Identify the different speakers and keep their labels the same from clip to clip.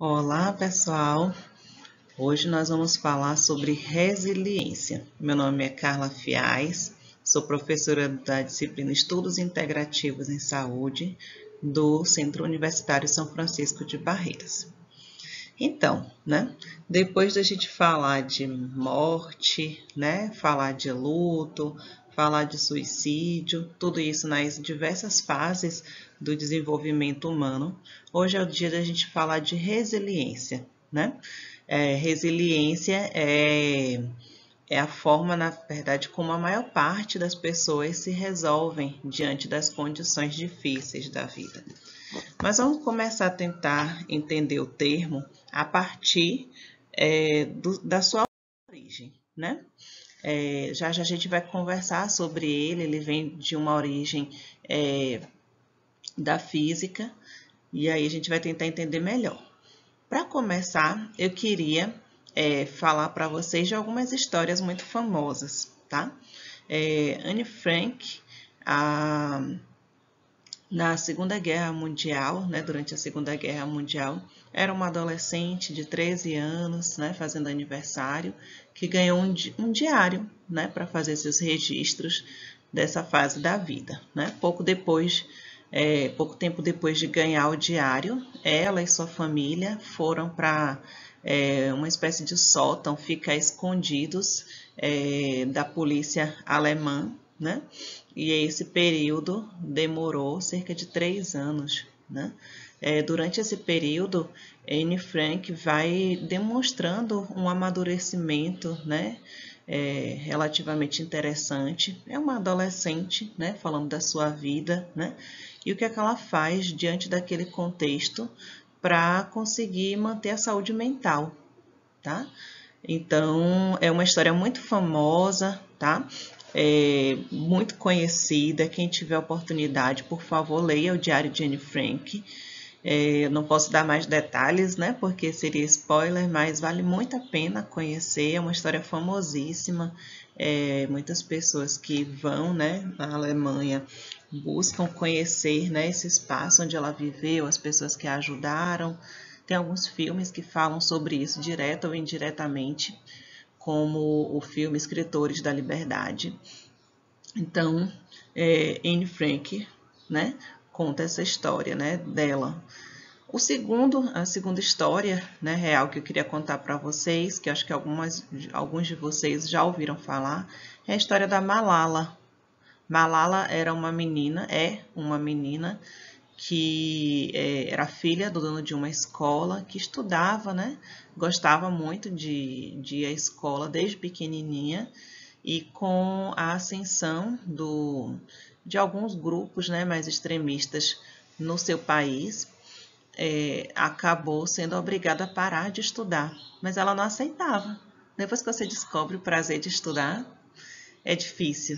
Speaker 1: Olá, pessoal! Hoje nós vamos falar sobre resiliência. Meu nome é Carla Fiais, sou professora da disciplina Estudos Integrativos em Saúde do Centro Universitário São Francisco de Barreiras. Então, depois da gente falar de morte, falar de luto, falar de suicídio, tudo isso nas diversas fases do desenvolvimento humano, hoje é o dia da gente falar de resiliência, resiliência é a forma, na verdade, como a maior parte das pessoas se resolvem diante das condições difíceis da vida. Mas vamos começar a tentar entender o termo a partir da sua origem, já já a gente vai conversar sobre ele vem de uma origem da física, e aí a gente vai tentar entender melhor. Para começar, eu queria falar para vocês de algumas histórias muito famosas, tá? Anne Frank, na Segunda Guerra Mundial, durante a Segunda Guerra Mundial, era uma adolescente de 13 anos, fazendo aniversário, que ganhou um diário, para fazer seus registros dessa fase da vida, Pouco tempo depois de ganhar o diário, ela e sua família foram para uma espécie de sótão, ficar escondidos da polícia alemã, E esse período demorou cerca de 3 anos, Durante esse período, Anne Frank vai demonstrando um amadurecimento, relativamente interessante. É uma adolescente, falando da sua vida, E o que é que ela faz diante daquele contexto para conseguir manter a saúde mental, tá? Então, é uma história muito famosa, tá? Muito conhecida. Quem tiver oportunidade, por favor, leia o Diário de Anne Frank. Eu não posso dar mais detalhes, porque seria spoiler, mas vale muito a pena conhecer. É uma história famosíssima. Muitas pessoas que vão, na Alemanha buscam conhecer, esse espaço onde ela viveu, as pessoas que a ajudaram. Tem alguns filmes que falam sobre isso, direta ou indiretamente, como o filme Escritores da Liberdade. Então, Anne Frank, conta essa história, dela. A segunda história, real que eu queria contar para vocês, que acho que alguns de vocês já ouviram falar, é a história da Malala. Malala era uma menina, que era filha do dono de uma escola, que estudava, Gostava muito de ir à escola desde pequenininha, e com a ascensão de alguns grupos, mais extremistas no seu país, acabou sendo obrigada a parar de estudar, mas ela não aceitava. Depois que você descobre o prazer de estudar, é difícil.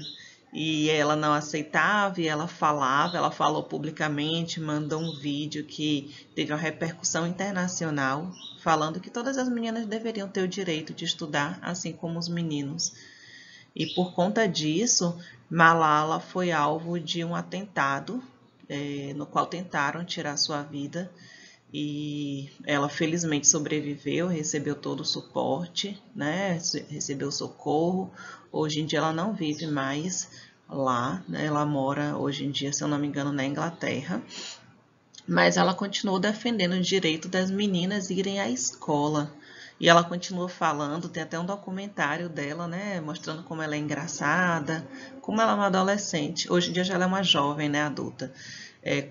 Speaker 1: E ela não aceitava, e ela falou publicamente, mandou um vídeo que teve uma repercussão internacional, falando que todas as meninas deveriam ter o direito de estudar, assim como os meninos. E por conta disso, Malala foi alvo de um atentado, no qual tentaram tirar sua vida, e ela felizmente sobreviveu, recebeu todo o suporte, recebeu socorro. Hoje em dia ela não vive mais lá, ela mora hoje em dia, se eu não me engano, na Inglaterra, mas ela continuou defendendo o direito das meninas irem à escola. E ela continua falando, tem até um documentário dela, mostrando como ela é engraçada, como ela é uma adolescente. Hoje em dia já ela é uma jovem, adulta.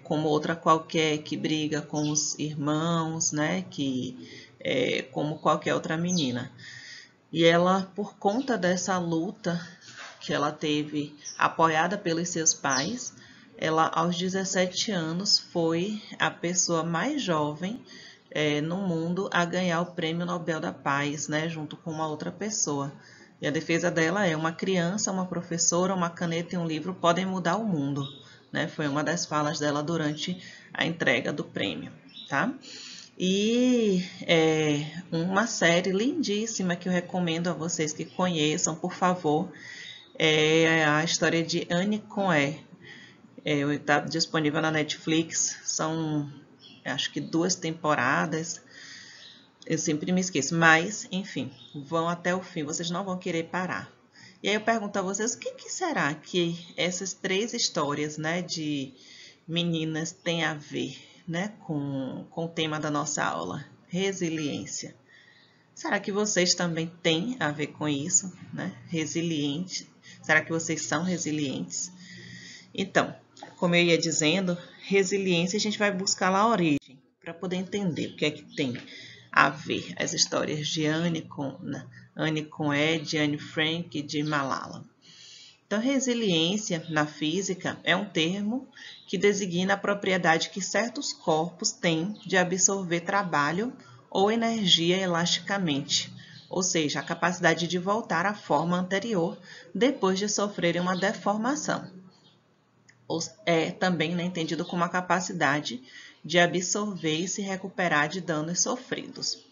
Speaker 1: Como outra qualquer que briga com os irmãos, como qualquer outra menina. E ela, por conta dessa luta que ela teve, apoiada pelos seus pais, ela aos 17 anos foi a pessoa mais jovem no mundo a ganhar o Prêmio Nobel da Paz, junto com uma outra pessoa. E a defesa dela é: uma criança, uma professora, uma caneta e um livro podem mudar o mundo. Foi uma das falas dela durante a entrega do prêmio, tá? E uma série lindíssima que eu recomendo a vocês que conheçam, por favor, é a história de Anne Coé. Está disponível na Netflix, são acho que 2 temporadas, Eu sempre me esqueço, mas, enfim, vão até o fim, vocês não vão querer parar. E aí eu pergunto a vocês, o que, que será que essas três histórias, né, de meninas têm a ver, né, com o tema da nossa aula? Resiliência. Será que vocês também têm a ver com isso, né? Resiliente. Será que vocês são resilientes? Então, como eu ia dizendo, resiliência a gente vai buscar lá a origem, para poder entender o que é que tem a ver as histórias de Anne com Ed, Anne Frank e de Malala. Então, resiliência na física é um termo que designa a propriedade que certos corpos têm de absorver trabalho ou energia elasticamente, ou seja, a capacidade de voltar à forma anterior depois de sofrerem uma deformação. É também, né, entendido como a capacidade de absorver e se recuperar de danos sofridos.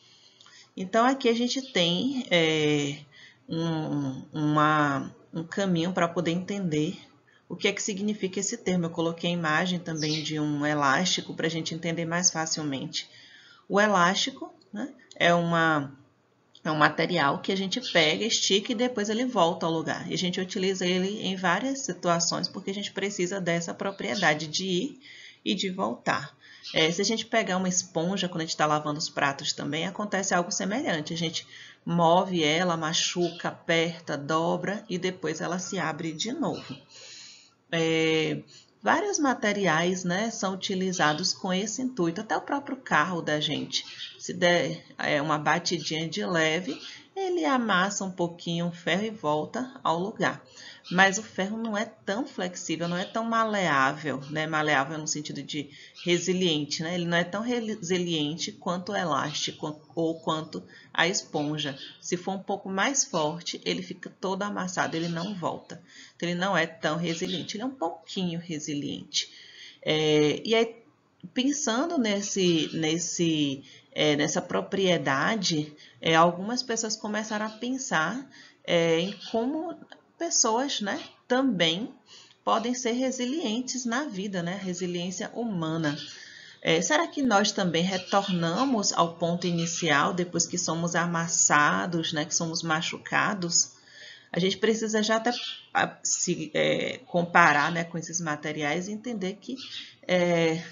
Speaker 1: Então, aqui a gente tem um caminho para poder entender o que é que significa esse termo. Eu coloquei a imagem também de um elástico para a gente entender mais facilmente. O elástico, né, é um material que a gente pega, estica e depois ele volta ao lugar. E a gente utiliza ele em várias situações porque a gente precisa dessa propriedade de ir e de voltar. Se a gente pegar uma esponja, quando a gente está lavando os pratos também, acontece algo semelhante. A gente move ela, machuca, aperta, dobra e depois ela se abre de novo. Vários materiais, né, são utilizados com esse intuito, até o próprio carro da gente. Se der uma batidinha de leve, ele amassa um pouquinho o ferro e volta ao lugar. Mas o ferro não é tão flexível, não é tão maleável, né? Maleável no sentido de resiliente, né? Ele não é tão resiliente quanto o elástico ou quanto a esponja. Se for um pouco mais forte, ele fica todo amassado, ele não volta. Então, ele não é tão resiliente, ele é um pouquinho resiliente. E aí, pensando nessa propriedade, algumas pessoas começaram a pensar em como pessoas, né, também podem ser resilientes na vida, né? Resiliência humana. Será que nós também retornamos ao ponto inicial depois que somos amassados, né, que somos machucados? A gente precisa já até se comparar, né, com esses materiais e entender que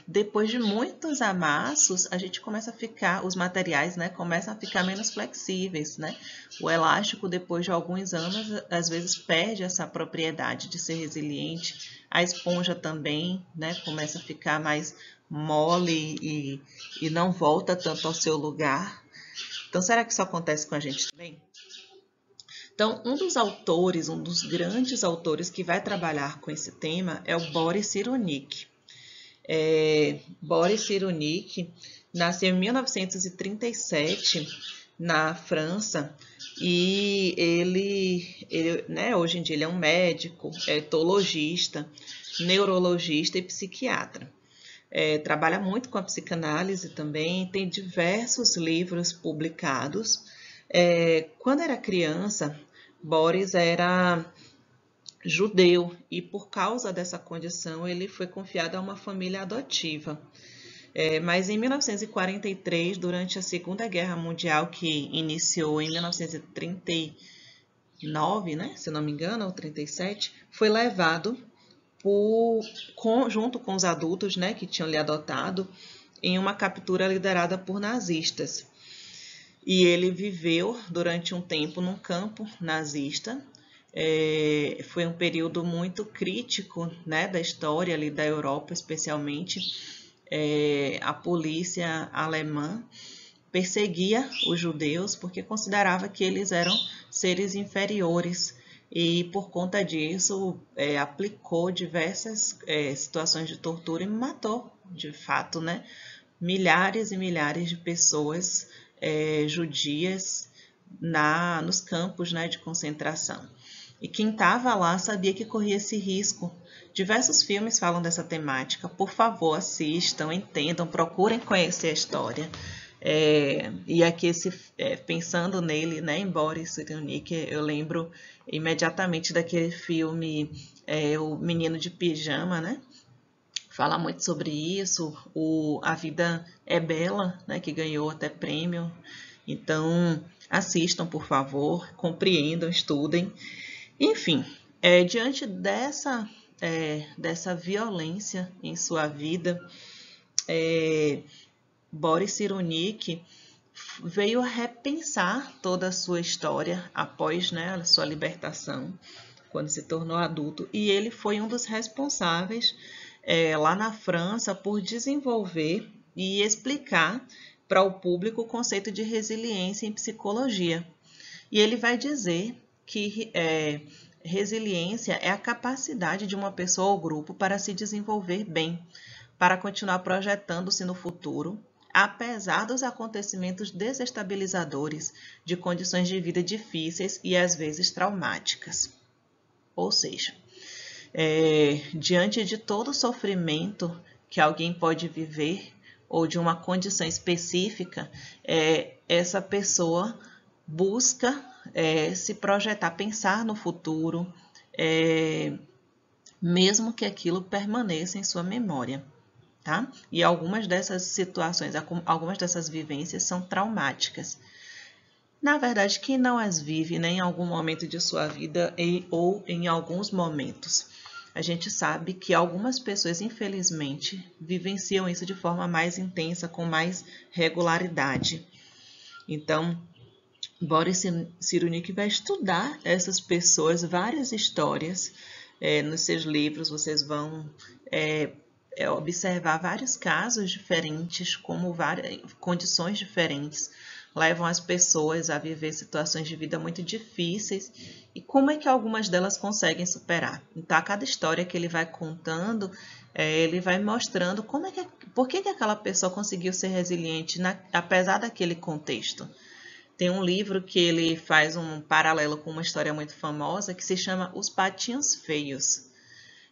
Speaker 1: depois de muitos amassos, a gente começa a ficar, os materiais, né, começam a ficar menos flexíveis, né? O elástico, depois de alguns anos, às vezes perde essa propriedade de ser resiliente. A esponja também, né, começa a ficar mais mole e não volta tanto ao seu lugar. Então, será que isso acontece com a gente também? Então, um dos grandes autores que vai trabalhar com esse tema é o Boris Cyrulnik. Boris Cyrulnik nasceu em 1937 na França e ele né, hoje em dia ele é um médico, etologista, neurologista e psiquiatra. Trabalha muito com a psicanálise também, tem diversos livros publicados. Quando era criança, Boris era judeu e por causa dessa condição ele foi confiado a uma família adotiva. Mas em 1943, durante a Segunda Guerra Mundial, que iniciou em 1939, né, se não me engano, ou 37, foi levado junto com os adultos, né, que tinham lhe adotado, em uma captura liderada por nazistas. E ele viveu durante um tempo num campo nazista. Foi um período muito crítico, né, da história ali da Europa, especialmente. A polícia alemã perseguia os judeus porque considerava que eles eram seres inferiores e por conta disso aplicou diversas situações de tortura e matou, de fato, né, milhares e milhares de pessoas judias nos campos, né, de concentração. E quem estava lá sabia que corria esse risco. Diversos filmes falam dessa temática. Por favor, assistam, entendam, procurem conhecer a história. E aqui, pensando nele, né, em Boris Cyrulnik, eu lembro imediatamente daquele filme O Menino de Pijama, né? Fala muito sobre isso. A Vida é Bela, né, que ganhou até prêmio. Então, assistam, por favor, compreendam, estudem. Enfim, diante dessa violência em sua vida, Boris Cyrulnik veio a repensar toda a sua história após, né, a sua libertação, quando se tornou adulto, e ele foi um dos responsáveis lá na França por desenvolver e explicar para o público o conceito de resiliência em psicologia. E ele vai dizer que resiliência é a capacidade de uma pessoa ou grupo para se desenvolver bem, para continuar projetando-se no futuro, apesar dos acontecimentos desestabilizadores de condições de vida difíceis e às vezes traumáticas. Ou seja, diante de todo o sofrimento que alguém pode viver ou de uma condição específica, essa pessoa busca se projetar, pensar no futuro, mesmo que aquilo permaneça em sua memória. Tá? E algumas dessas situações, algumas dessas vivências são traumáticas. Na verdade, quem não as vive nem em algum momento de sua vida ou em alguns momentos? A gente sabe que algumas pessoas, infelizmente, vivenciam isso de forma mais intensa, com mais regularidade. Então, Boris Cyrulnik vai estudar essas pessoas, várias histórias. Nos seus livros vocês vão observar vários casos diferentes, como várias condições diferentes levam as pessoas a viver situações de vida muito difíceis e como é que algumas delas conseguem superar. Então, a cada história que ele vai contando, ele vai mostrando por que aquela pessoa conseguiu ser resiliente apesar daquele contexto. Tem um livro que ele faz um paralelo com uma história muito famosa que se chama Os Patinhos Feios.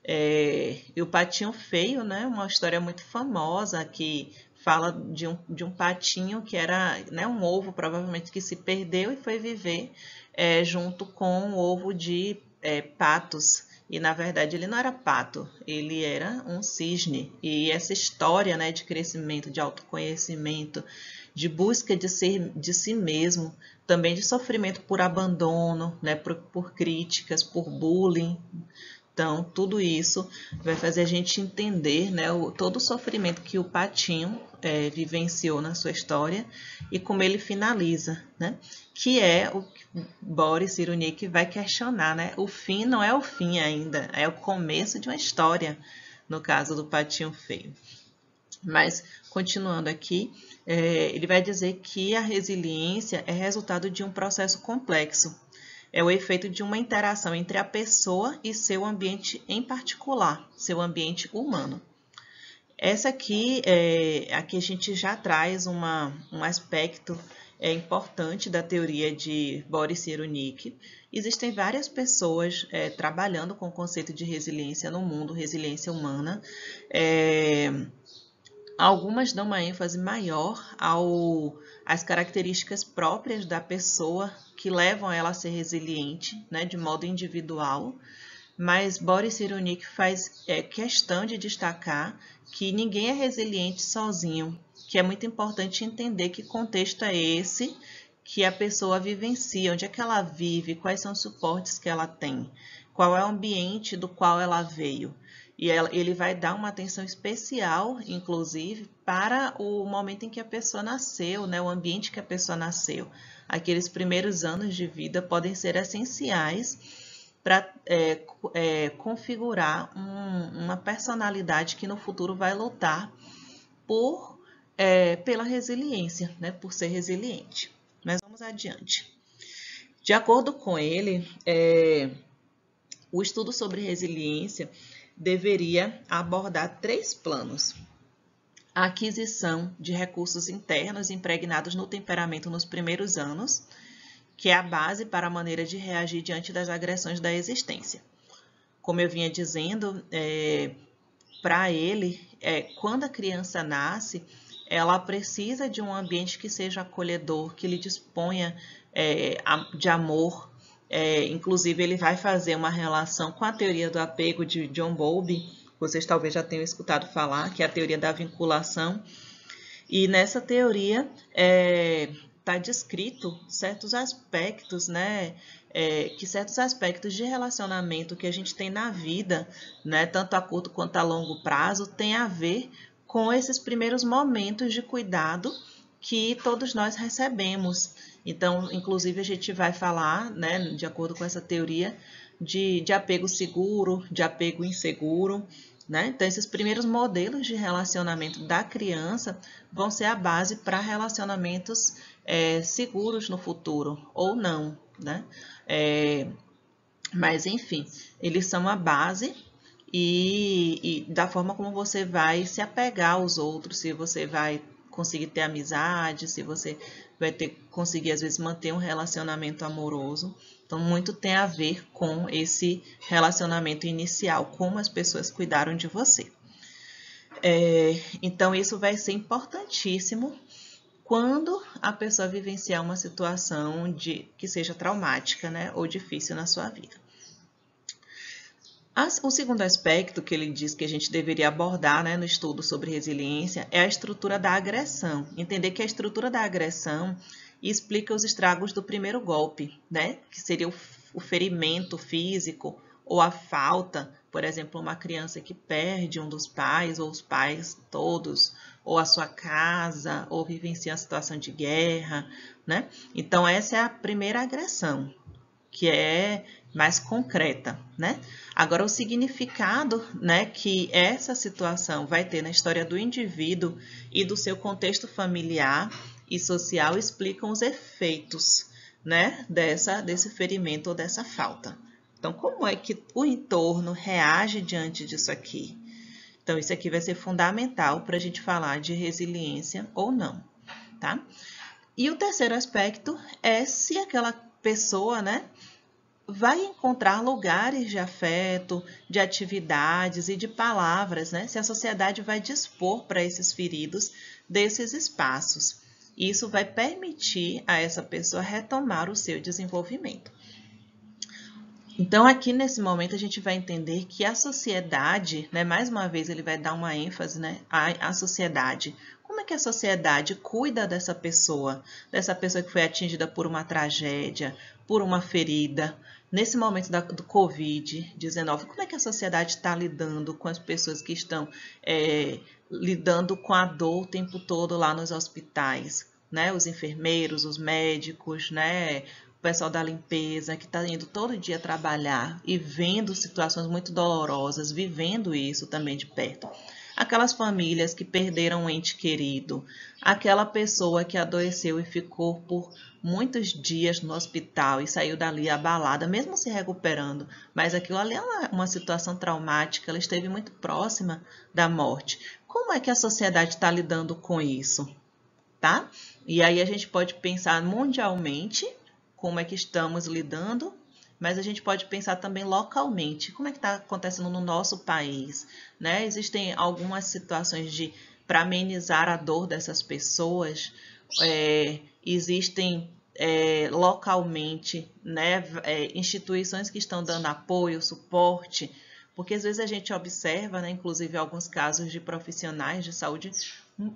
Speaker 1: E o Patinho Feio, né, uma história muito famosa que fala de um patinho que era, né, um ovo provavelmente que se perdeu e foi viver junto com um ovo de patos. E na verdade ele não era pato, ele era um cisne. E essa história, né, de crescimento, de autoconhecimento, de busca de si mesmo, também de sofrimento por abandono, né, por críticas, por bullying. Então, tudo isso vai fazer a gente entender, né, todo o sofrimento que o patinho vivenciou na sua história e como ele finaliza, né? Que é o que Boris Cyrulnik vai questionar, né? O fim não é o fim ainda, é o começo de uma história, no caso do Patinho Feio. Mas, continuando aqui, ele vai dizer que a resiliência é resultado de um processo complexo. É o efeito de uma interação entre a pessoa e seu ambiente em particular, seu ambiente humano. Essa aqui, aqui a gente já traz um aspecto importante da teoria de Boris Cyrulnik. Existem várias pessoas trabalhando com o conceito de resiliência no mundo, resiliência humana. Algumas dão uma ênfase maior às características próprias da pessoa que levam ela a ser resiliente, né, de modo individual, mas Boris Cyrulnik faz questão de destacar que ninguém é resiliente sozinho, que é muito importante entender que contexto é esse que a pessoa vivencia, onde é que ela vive, quais são os suportes que ela tem, qual é o ambiente do qual ela veio. E ele vai dar uma atenção especial, inclusive, para o momento em que a pessoa nasceu, né? O ambiente que a pessoa nasceu. Aqueles primeiros anos de vida podem ser essenciais para configurar uma personalidade que no futuro vai lutar pela resiliência, né? Por ser resiliente. Mas vamos adiante. De acordo com ele, o estudo sobre resiliência deveria abordar 3 planos. A aquisição de recursos internos impregnados no temperamento nos primeiros anos, que é a base para a maneira de reagir diante das agressões da existência. Como eu vinha dizendo, para ele, quando a criança nasce, ela precisa de um ambiente que seja acolhedor, que lhe disponha de amor. Inclusive, ele vai fazer uma relação com a teoria do apego de John Bowlby, vocês talvez já tenham escutado falar, que é a teoria da vinculação. E nessa teoria, tá descrito certos aspectos, né? Que certos aspectos de relacionamento que a gente tem na vida, né? Tanto a curto quanto a longo prazo, tem a ver com esses primeiros momentos de cuidado que todos nós recebemos. Então, inclusive, a gente vai falar, né, de acordo com essa teoria, de apego seguro, de apego inseguro, né? Então, esses primeiros modelos de relacionamento da criança vão ser a base para relacionamentos seguros no futuro, ou não, né? Mas, enfim, eles são a base e da forma como você vai se apegar aos outros, se você vai conseguir ter amizade, se você vai conseguir, às vezes, manter um relacionamento amoroso. Então, muito tem a ver com esse relacionamento inicial, como as pessoas cuidaram de você. Então, isso vai ser importantíssimo quando a pessoa vivenciar uma situação que seja traumática, né, ou difícil na sua vida. O segundo aspecto que ele diz que a gente deveria abordar, né, no estudo sobre resiliência é a estrutura da agressão. Entender que a estrutura da agressão explica os estragos do primeiro golpe, né, que seria o ferimento físico ou a falta, por exemplo, uma criança que perde um dos pais ou os pais todos, ou a sua casa, ou vivencia uma situação de guerra, né? Então, essa é a primeira agressão, que é mais concreta, né? Agora, o significado, né, que essa situação vai ter na história do indivíduo e do seu contexto familiar e social explicam os efeitos, né, desse ferimento ou dessa falta. Então, como é que o entorno reage diante disso aqui? Então, isso aqui vai ser fundamental para a gente falar de resiliência ou não, tá? E o terceiro aspecto é se aquela pessoa, né, vai encontrar lugares de afeto, de atividades e de palavras, né? Se a sociedade vai dispor para esses feridos desses espaços. Isso vai permitir a essa pessoa retomar o seu desenvolvimento. Então, aqui nesse momento, a gente vai entender que a sociedade, né, mais uma vez ele vai dar uma ênfase, né, à sociedade. Como é que a sociedade cuida dessa pessoa que foi atingida por uma tragédia, por uma ferida? Nesse momento do Covid-19, como é que a sociedade está lidando com as pessoas que estão lidando com a dor o tempo todo lá nos hospitais? Né? Os enfermeiros, os médicos, né? O pessoal da limpeza que está indo todo dia trabalhar e vendo situações muito dolorosas, vivendo isso também de perto. Aquelas famílias que perderam um ente querido, aquela pessoa que adoeceu e ficou por muitos dias no hospital e saiu dali abalada, mesmo se recuperando, mas aquilo ali é uma situação traumática, ela esteve muito próxima da morte. Como é que a sociedade está lidando com isso? Tá? E aí a gente pode pensar mundialmente como é que estamos lidando, mas a gente pode pensar também localmente, como é que está acontecendo no nosso país, né? Existem algumas situações para amenizar a dor dessas pessoas, existem localmente, né, instituições que estão dando apoio, suporte, porque às vezes a gente observa, né, inclusive alguns casos de profissionais de saúde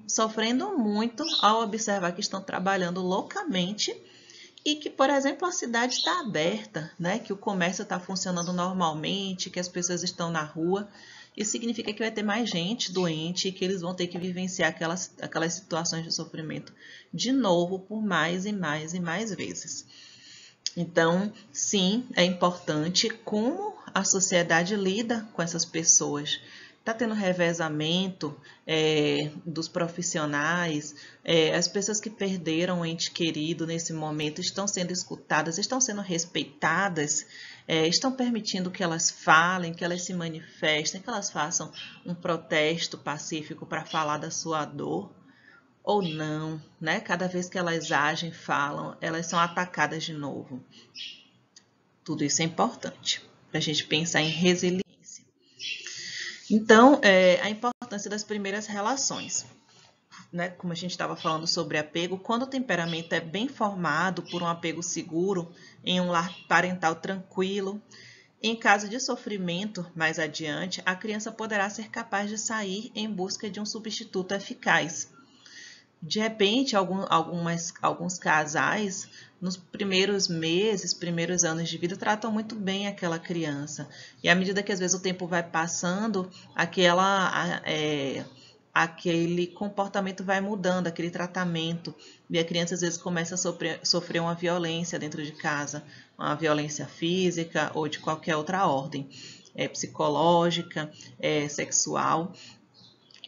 Speaker 1: sofrendo muito ao observar que estão trabalhando loucamente e que, por exemplo, a cidade está aberta, né? Que o comércio está funcionando normalmente, que as pessoas estão na rua. Isso significa que vai ter mais gente doente e que eles vão ter que vivenciar aquelas situações de sofrimento de novo por mais e mais e mais vezes. Então, sim, é importante como a sociedade lida com essas pessoas. Está tendo revezamento dos profissionais, as pessoas que perderam o ente querido nesse momento estão sendo escutadas, estão sendo respeitadas, estão permitindo que elas falem, que elas se manifestem, que elas façam um protesto pacífico para falar da sua dor ou não, né? Cada vez que elas agem, falam, elas são atacadas de novo. Tudo isso é importante para a gente pensar em resiliência. Então, a importância das primeiras relações. Né? Como a gente estava falando sobre apego, quando o temperamento é bem formado por um apego seguro, em um lar parental tranquilo, em caso de sofrimento mais adiante, a criança poderá ser capaz de sair em busca de um substituto eficaz. De repente, alguns casais, nos primeiros meses, primeiros anos de vida, tratam muito bem aquela criança. E à medida que às vezes o tempo vai passando, aquele comportamento vai mudando, aquele tratamento. E a criança às vezes começa a sofrer uma violência dentro de casa, uma violência física ou de qualquer outra ordem, psicológica, sexual.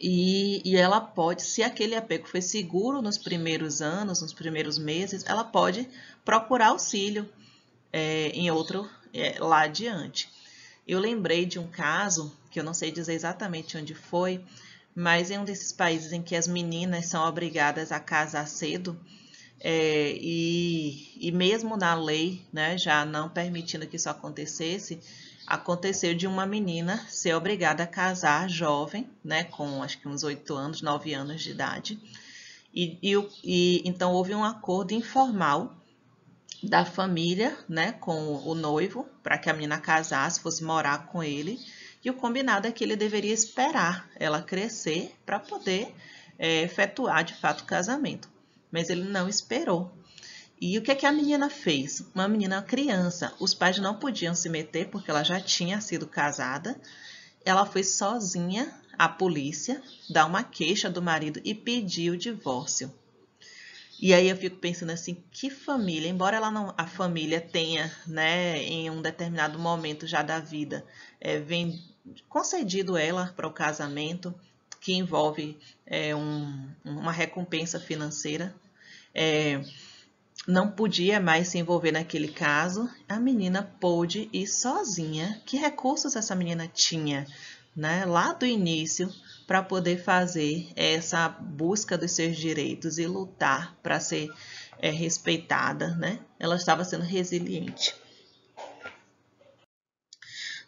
Speaker 1: E ela pode, se aquele apego foi seguro nos primeiros anos, nos primeiros meses, ela pode procurar auxílio em outro lá adiante. Eu lembrei de um caso, que eu não sei dizer exatamente onde foi, mas em um desses países em que as meninas são obrigadas a casar cedo, e mesmo na lei, né, já não permitindo que isso acontecesse, aconteceu de uma menina ser obrigada a casar jovem, né, com acho que uns 8 anos, 9 anos de idade. Então houve um acordo informal da família, né, com o noivo, para que a menina casasse, fosse morar com ele. E o combinado é que ele deveria esperar ela crescer para poder efetuar de fato o casamento. Mas ele não esperou. E o que é que a menina fez? Uma menina criança, os pais não podiam se meter porque ela já tinha sido casada. Ela foi sozinha à polícia dar uma queixa do marido e pedir o divórcio. E aí eu fico pensando assim, que família, embora a família tenha, né, em um determinado momento já da vida, concedido ela para o casamento, que envolve uma recompensa financeira, não podia mais se envolver naquele caso, a menina pôde ir sozinha. Que recursos essa menina tinha, né, lá do início, para poder fazer essa busca dos seus direitos e lutar para ser respeitada, né? Ela estava sendo resiliente.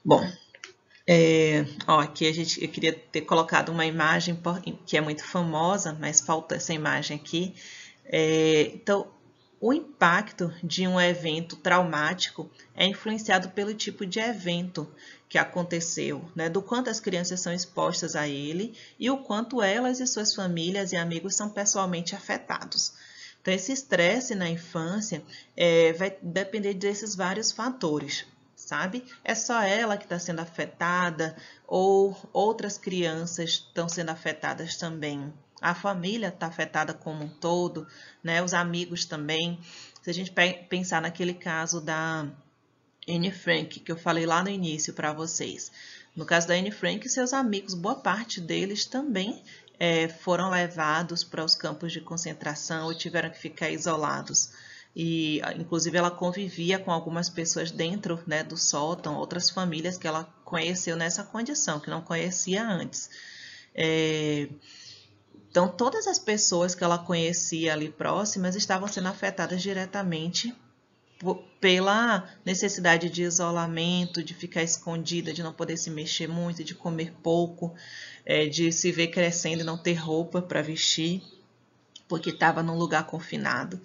Speaker 1: Bom, aqui eu queria ter colocado uma imagem que é muito famosa, mas falta essa imagem aqui. Então, o impacto de um evento traumático é influenciado pelo tipo de evento que aconteceu, né? Do quanto as crianças são expostas a ele e o quanto elas e suas famílias e amigos são pessoalmente afetados. Então, esse estresse na infância vai depender desses vários fatores, sabe? É só ela que está sendo afetada ou outras crianças estão sendo afetadas também? A família está afetada como um todo, né? Os amigos também. Se a gente pensar naquele caso da Anne Frank, que eu falei lá no início para vocês. No caso da Anne Frank, seus amigos, boa parte deles também foram levados para os campos de concentração ou tiveram que ficar isolados. E, inclusive, ela convivia com algumas pessoas dentro, né, do sótão, outras famílias que ela conheceu nessa condição, que não conhecia antes. Então, todas as pessoas que ela conhecia ali próximas estavam sendo afetadas diretamente pela necessidade de isolamento, de ficar escondida, de não poder se mexer muito, de comer pouco, de se ver crescendo e não ter roupa para vestir, porque estava num lugar confinado.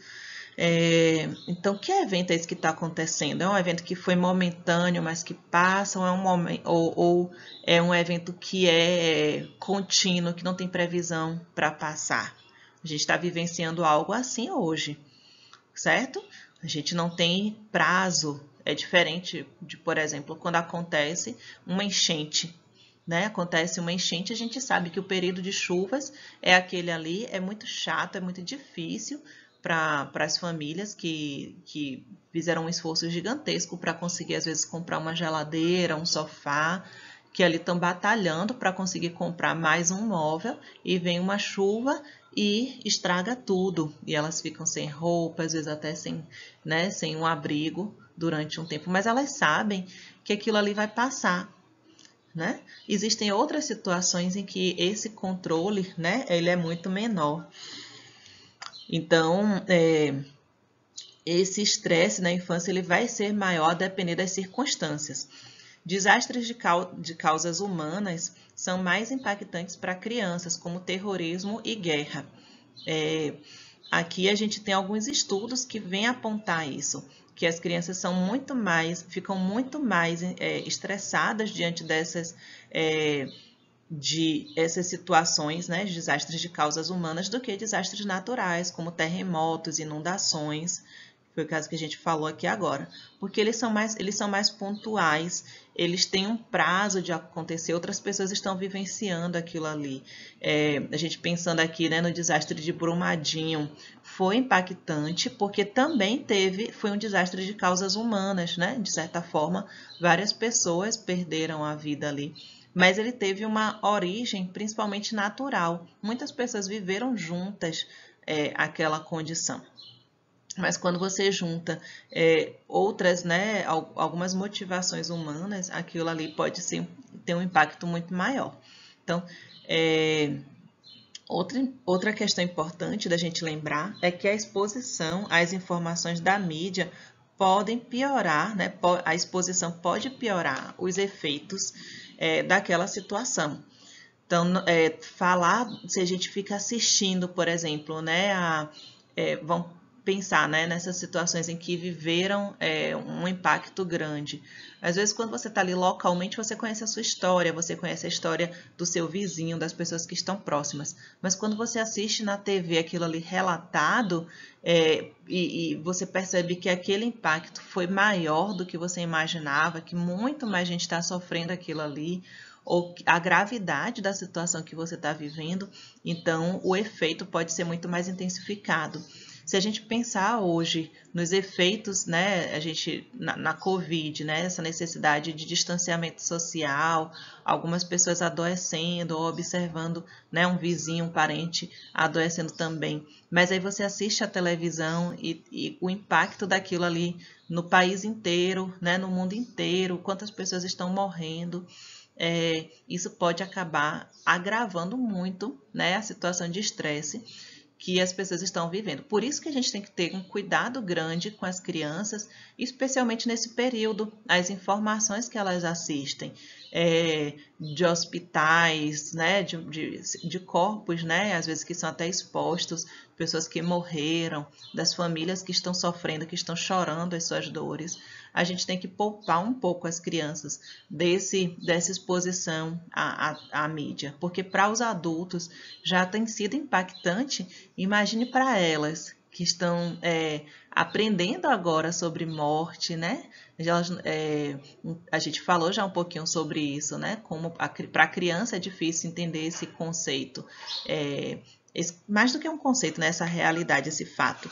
Speaker 1: Então, que evento é esse que está acontecendo? É um evento que foi momentâneo, mas que passa, ou é um evento que é contínuo, que não tem previsão para passar? A gente está vivenciando algo assim hoje, certo? A gente não tem prazo. É diferente de, por exemplo, quando acontece uma enchente, né? Acontece uma enchente, a gente sabe que o período de chuvas é aquele ali, é muito chato, é muito difícil para as famílias que fizeram um esforço gigantesco para conseguir, às vezes, comprar uma geladeira, um sofá, que ali estão batalhando para conseguir comprar mais um móvel e vem uma chuva e estraga tudo. E elas ficam sem roupa, às vezes até sem, né, sem um abrigo durante um tempo. Mas elas sabem que aquilo ali vai passar, né? Existem outras situações em que esse controle, né, ele é muito menor. Então, esse estresse na infância ele vai ser maior dependendo das circunstâncias. Desastres de causas humanas são mais impactantes para crianças, como terrorismo e guerra. Aqui a gente tem alguns estudos que vêm apontar isso, que as crianças ficam muito mais estressadas diante de essas situações, né, de desastres de causas humanas, do que desastres naturais, como terremotos, inundações, foi o caso que a gente falou aqui agora, porque eles são mais pontuais, eles têm um prazo de acontecer, outras pessoas estão vivenciando aquilo ali. A gente pensando aqui, né, no desastre de Brumadinho, foi impactante, porque também foi um desastre de causas humanas, né? De certa forma, várias pessoas perderam a vida ali, mas ele teve uma origem principalmente natural. Muitas pessoas viveram juntas aquela condição. Mas quando você junta outras, né, algumas motivações humanas, aquilo ali pode ter um impacto muito maior. Então, outra questão importante da gente lembrar é que a exposição às informações da mídia podem piorar, né? A exposição pode piorar os efeitos daquela situação. Então, falar, se a gente fica assistindo, por exemplo, né, vamos pensar, né, nessas situações em que viveram um impacto grande. Às vezes, quando você está ali localmente, você conhece a sua história, você conhece a história do seu vizinho, das pessoas que estão próximas. Mas quando você assiste na TV aquilo ali relatado, e você percebe que aquele impacto foi maior do que você imaginava, que muito mais gente está sofrendo aquilo ali, ou a gravidade da situação que você está vivendo, então o efeito pode ser muito mais intensificado. Se a gente pensar hoje nos efeitos, né, na Covid, né, essa necessidade de distanciamento social, algumas pessoas adoecendo ou observando, né, um vizinho, um parente adoecendo também. Mas aí você assiste a televisão e o impacto daquilo ali no país inteiro, né, no mundo inteiro, quantas pessoas estão morrendo. Isso pode acabar agravando muito, né, a situação de estresse que as pessoas estão vivendo. Por isso que a gente tem que ter um cuidado grande com as crianças, especialmente nesse período, as informações que elas assistem, de hospitais, né, de corpos, né, às vezes que são até expostos, pessoas que morreram, das famílias que estão sofrendo, que estão chorando as suas dores. A gente tem que poupar um pouco as crianças dessa exposição à mídia, porque para os adultos já tem sido impactante. Imagine para elas que estão aprendendo agora sobre morte, né? A gente falou já um pouquinho sobre isso, né? Como para a criança é difícil entender esse conceito. Mais do que um conceito, né? Essa realidade, esse fato.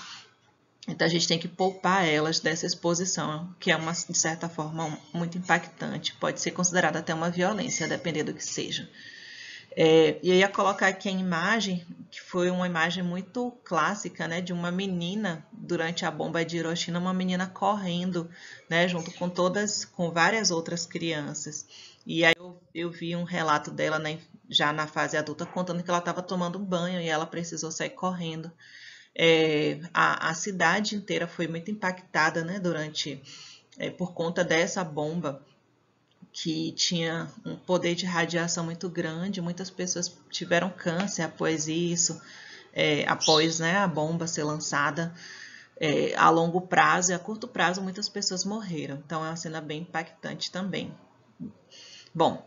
Speaker 1: Então, a gente tem que poupar elas dessa exposição, que é, de certa forma, muito impactante. Pode ser considerada até uma violência, dependendo do que seja. E eu ia colocar aqui a imagem, que foi uma imagem muito clássica, né, de uma menina durante a bomba de Hiroshima, uma menina correndo, né, junto com várias outras crianças. E aí eu vi um relato dela, né, já na fase adulta, contando que ela estava tomando um banho e ela precisou sair correndo. A cidade inteira foi muito impactada, né, por conta dessa bomba, que tinha um poder de radiação muito grande. Muitas pessoas tiveram câncer após isso, após, né, a bomba ser lançada. A longo prazo e a curto prazo, muitas pessoas morreram. Então, é uma cena bem impactante também. Bom,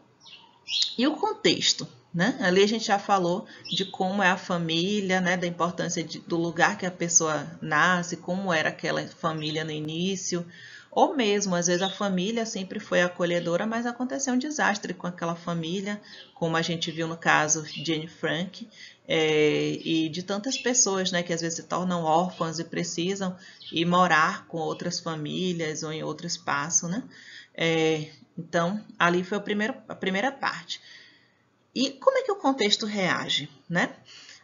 Speaker 1: e o contexto? Né? Ali a gente já falou de como é a família, né? Da importância do lugar que a pessoa nasce, como era aquela família no início, ou mesmo, às vezes a família sempre foi acolhedora, mas aconteceu um desastre com aquela família, como a gente viu no caso de Anne Frank, e de tantas pessoas, né, que às vezes se tornam órfãs e precisam ir morar com outras famílias ou em outro espaço, né? Então, ali foi a primeira parte. E como é que o contexto reage, né?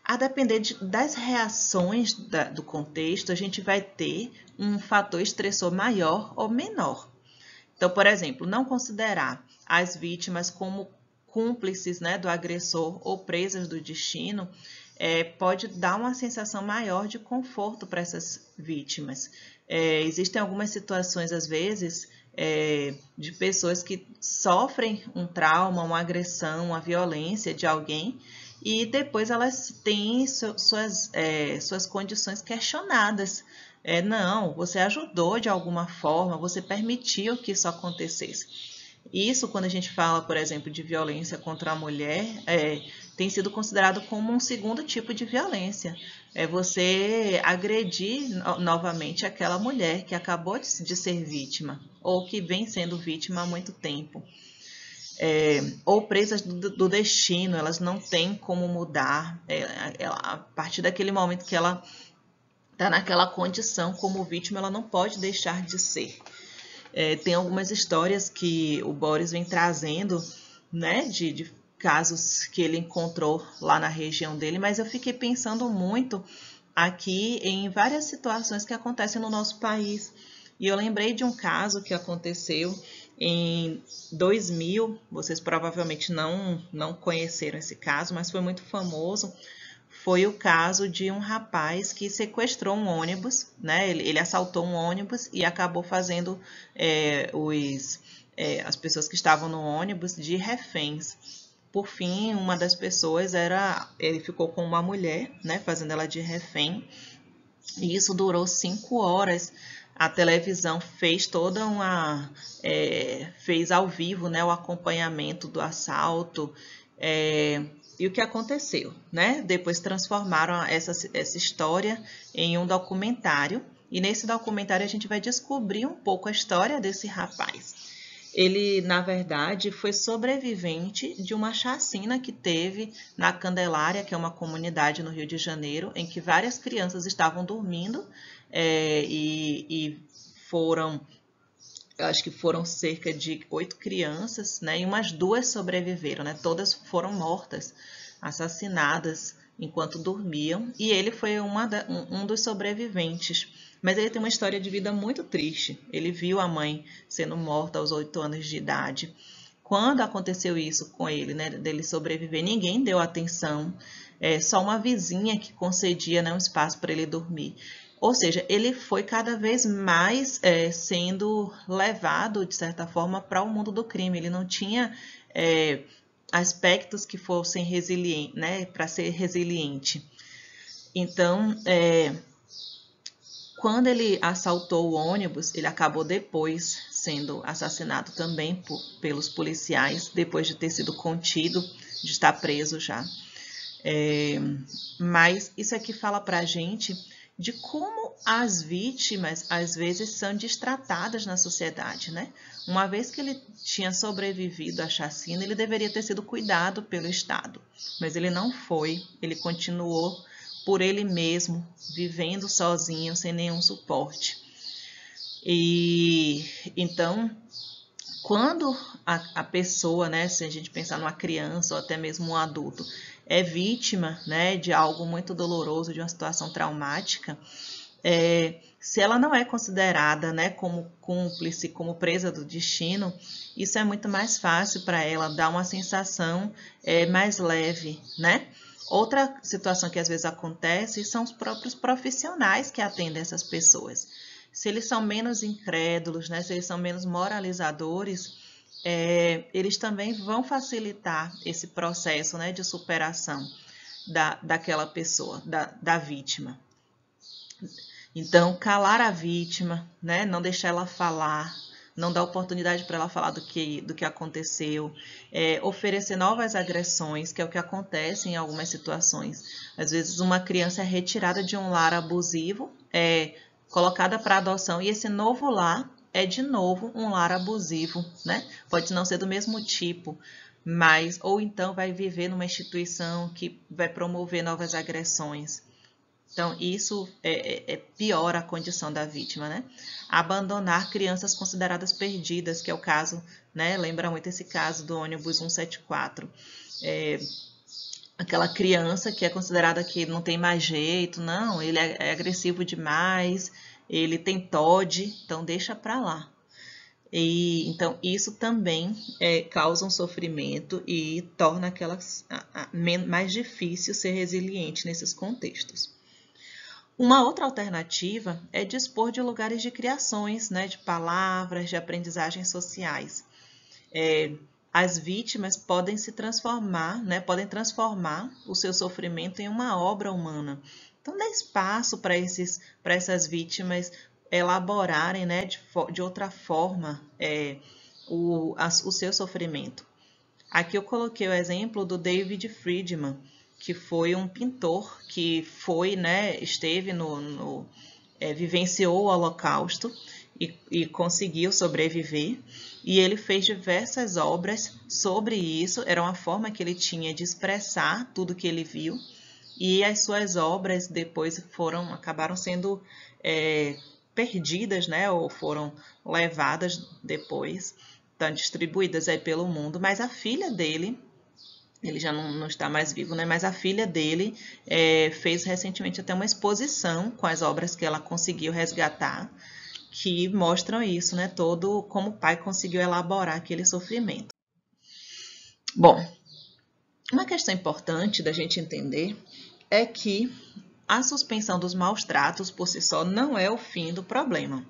Speaker 1: A depender das reações do contexto, a gente vai ter um fator estressor maior ou menor. Então, por exemplo, não considerar as vítimas como cúmplices, né, do agressor ou presas do destino, pode dar uma sensação maior de conforto para essas vítimas. Existem algumas situações, às vezes, de pessoas que sofrem um trauma, uma agressão, uma violência de alguém, e depois elas têm suas condições questionadas. Não, você ajudou de alguma forma, você permitiu que isso acontecesse. Isso, quando a gente fala, por exemplo, de violência contra a mulher, tem sido considerado como um segundo tipo de violência. É você agredir novamente aquela mulher que acabou de ser vítima ou que vem sendo vítima há muito tempo. Ou presas do destino, elas não têm como mudar. A partir daquele momento que ela está naquela condição como vítima, ela não pode deixar de ser. Tem algumas histórias que o Boris vem trazendo, né, de casos que ele encontrou lá na região dele, mas eu fiquei pensando muito aqui em várias situações que acontecem no nosso país. E eu lembrei de um caso que aconteceu em 2000, vocês provavelmente não conheceram esse caso, mas foi muito famoso. Foi o caso de um rapaz que sequestrou um ônibus, né? Ele assaltou um ônibus e acabou fazendo as pessoas que estavam no ônibus de reféns. Por fim, uma das pessoas ele ficou com uma mulher, né? Fazendo ela de refém. E isso durou 5 horas. A televisão fez toda fez ao vivo, né, o acompanhamento do assalto. E o que aconteceu, né? Depois transformaram essa história em um documentário. E nesse documentário a gente vai descobrir um pouco a história desse rapaz. Ele, na verdade, foi sobrevivente de uma chacina que teve na Candelária, que é uma comunidade no Rio de Janeiro, em que várias crianças estavam dormindo e foram, eu acho que foram cerca de 8 crianças, né? E umas 2 sobreviveram, né? Todas foram mortas, assassinadas enquanto dormiam. E ele foi um dos sobreviventes. Mas ele tem uma história de vida muito triste. Ele viu a mãe sendo morta aos 8 anos de idade. Quando aconteceu isso com ele, né, dele sobreviver, ninguém deu atenção. Só uma vizinha que concedia, né, um espaço para ele dormir. Ou seja, ele foi cada vez mais sendo levado, de certa forma, para o mundo do crime. Ele não tinha aspectos que fossem resilientes, né, para ser resiliente. Então, quando ele assaltou o ônibus, ele acabou depois sendo assassinado também pelos policiais, depois de ter sido contido, de estar preso já. Mas isso aqui fala para a gente de como as vítimas, às vezes, são destratadas na sociedade, né? Uma vez que ele tinha sobrevivido à chacina, ele deveria ter sido cuidado pelo Estado, mas ele não foi, ele continuou por ele mesmo, vivendo sozinho, sem nenhum suporte. E então, quando a pessoa, né, se a gente pensar numa criança ou até mesmo um adulto, é vítima, né, de algo muito doloroso, de uma situação traumática, se ela não é considerada, né, como cúmplice, como presa do destino, isso é muito mais fácil para ela, dar uma sensação mais leve, né? Outra situação que às vezes acontece são os próprios profissionais que atendem essas pessoas. Se eles são menos incrédulos, né, se eles são menos moralizadores, eles também vão facilitar esse processo, né, de superação daquela pessoa, da vítima. Então, calar a vítima, né, não deixar ela falar, não dar oportunidade para ela falar do que aconteceu, oferecer novas agressões, que é o que acontece em algumas situações. Às vezes uma criança é retirada de um lar abusivo, colocada para adoção, e esse novo lar é de novo um lar abusivo, né? Pode não ser do mesmo tipo, mas ou então vai viver numa instituição que vai promover novas agressões. Então, isso piora a condição da vítima, né? Abandonar crianças consideradas perdidas, que é o caso, né? Lembra muito esse caso do ônibus 174. Aquela criança que é considerada que não tem mais jeito, não, ele é agressivo demais, ele tem TOD, então deixa para lá. E, então, isso também causa um sofrimento e torna mais difícil ser resiliente nesses contextos. Uma outra alternativa é dispor de lugares de criações, né, de palavras, de aprendizagens sociais. As vítimas podem se transformar, né, podem transformar o seu sofrimento em uma obra humana. Então, dá espaço para essas vítimas elaborarem, né, de outra forma, o seu sofrimento. Aqui eu coloquei o exemplo do David Friedman, que foi um pintor que foi, né, esteve vivenciou o Holocausto e conseguiu sobreviver. E ele fez diversas obras sobre isso. Era uma forma que ele tinha de expressar tudo que ele viu. E as suas obras depois acabaram sendo perdidas, né, ou foram levadas depois, estão distribuídas aí pelo mundo. Mas a filha dele, ele já não está mais vivo, né? Mas a filha dele fez recentemente até uma exposição com as obras que ela conseguiu resgatar, que mostram isso, né? Todo como o pai conseguiu elaborar aquele sofrimento. Bom, uma questão importante da gente entender é que a suspensão dos maus tratos por si só não é o fim do problema,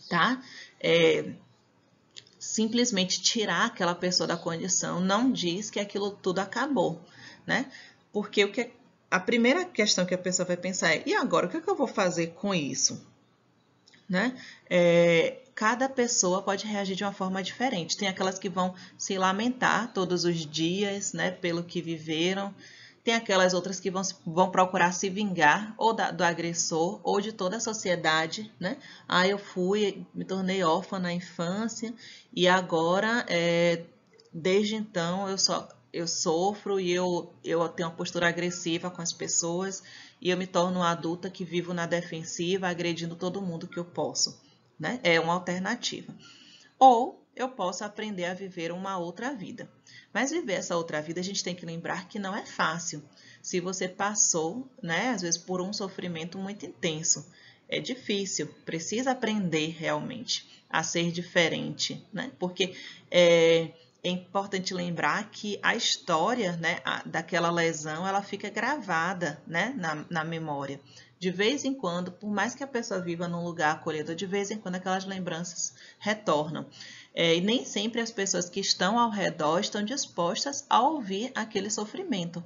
Speaker 1: tá? Simplesmente tirar aquela pessoa da condição não diz que aquilo tudo acabou, né? Porque a primeira questão que a pessoa vai pensar é: e agora, o que eu vou fazer com isso? Né? Cada pessoa pode reagir de uma forma diferente. Tem aquelas que vão se lamentar todos os dias, né, pelo que viveram. Tem aquelas outras que vão procurar se vingar ou do agressor ou de toda a sociedade, né? Eu me tornei órfã na infância e agora, desde então, eu sofro e eu tenho uma postura agressiva com as pessoas e eu me torno uma adulta que vivo na defensiva, agredindo todo mundo que eu posso, né? É uma alternativa. Ou eu posso aprender a viver uma outra vida. Mas viver essa outra vida, a gente tem que lembrar que não é fácil. Se você passou, né, às vezes por um sofrimento muito intenso, é difícil, precisa aprender realmente a ser diferente, né? Porque é importante lembrar que a história, né, daquela lesão, ela fica gravada, né, na memória. De vez em quando, por mais que a pessoa viva num lugar acolhedor, de vez em quando aquelas lembranças retornam. E nem sempre as pessoas que estão ao redor estão dispostas a ouvir aquele sofrimento.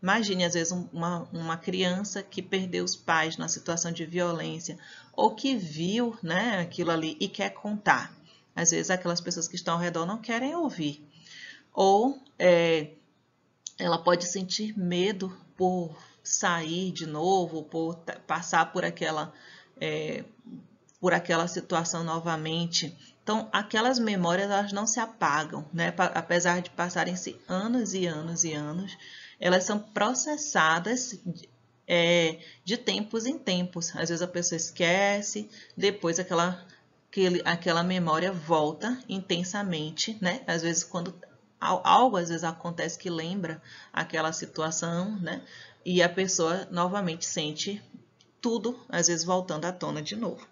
Speaker 1: Imagine, às vezes, uma criança que perdeu os pais numa situação de violência ou que viu, né, aquilo ali e quer contar. Às vezes, aquelas pessoas que estão ao redor não querem ouvir. Ou ela pode sentir medo por sair de novo, por passar por aquela situação novamente. Então, aquelas memórias, elas não se apagam, né? Apesar de passarem-se anos e anos e anos, elas são processadas de tempos em tempos. Às vezes a pessoa esquece, depois aquela memória volta intensamente, né? Às vezes quando algo às vezes acontece que lembra aquela situação, né? E a pessoa novamente sente tudo, às vezes voltando à tona de novo.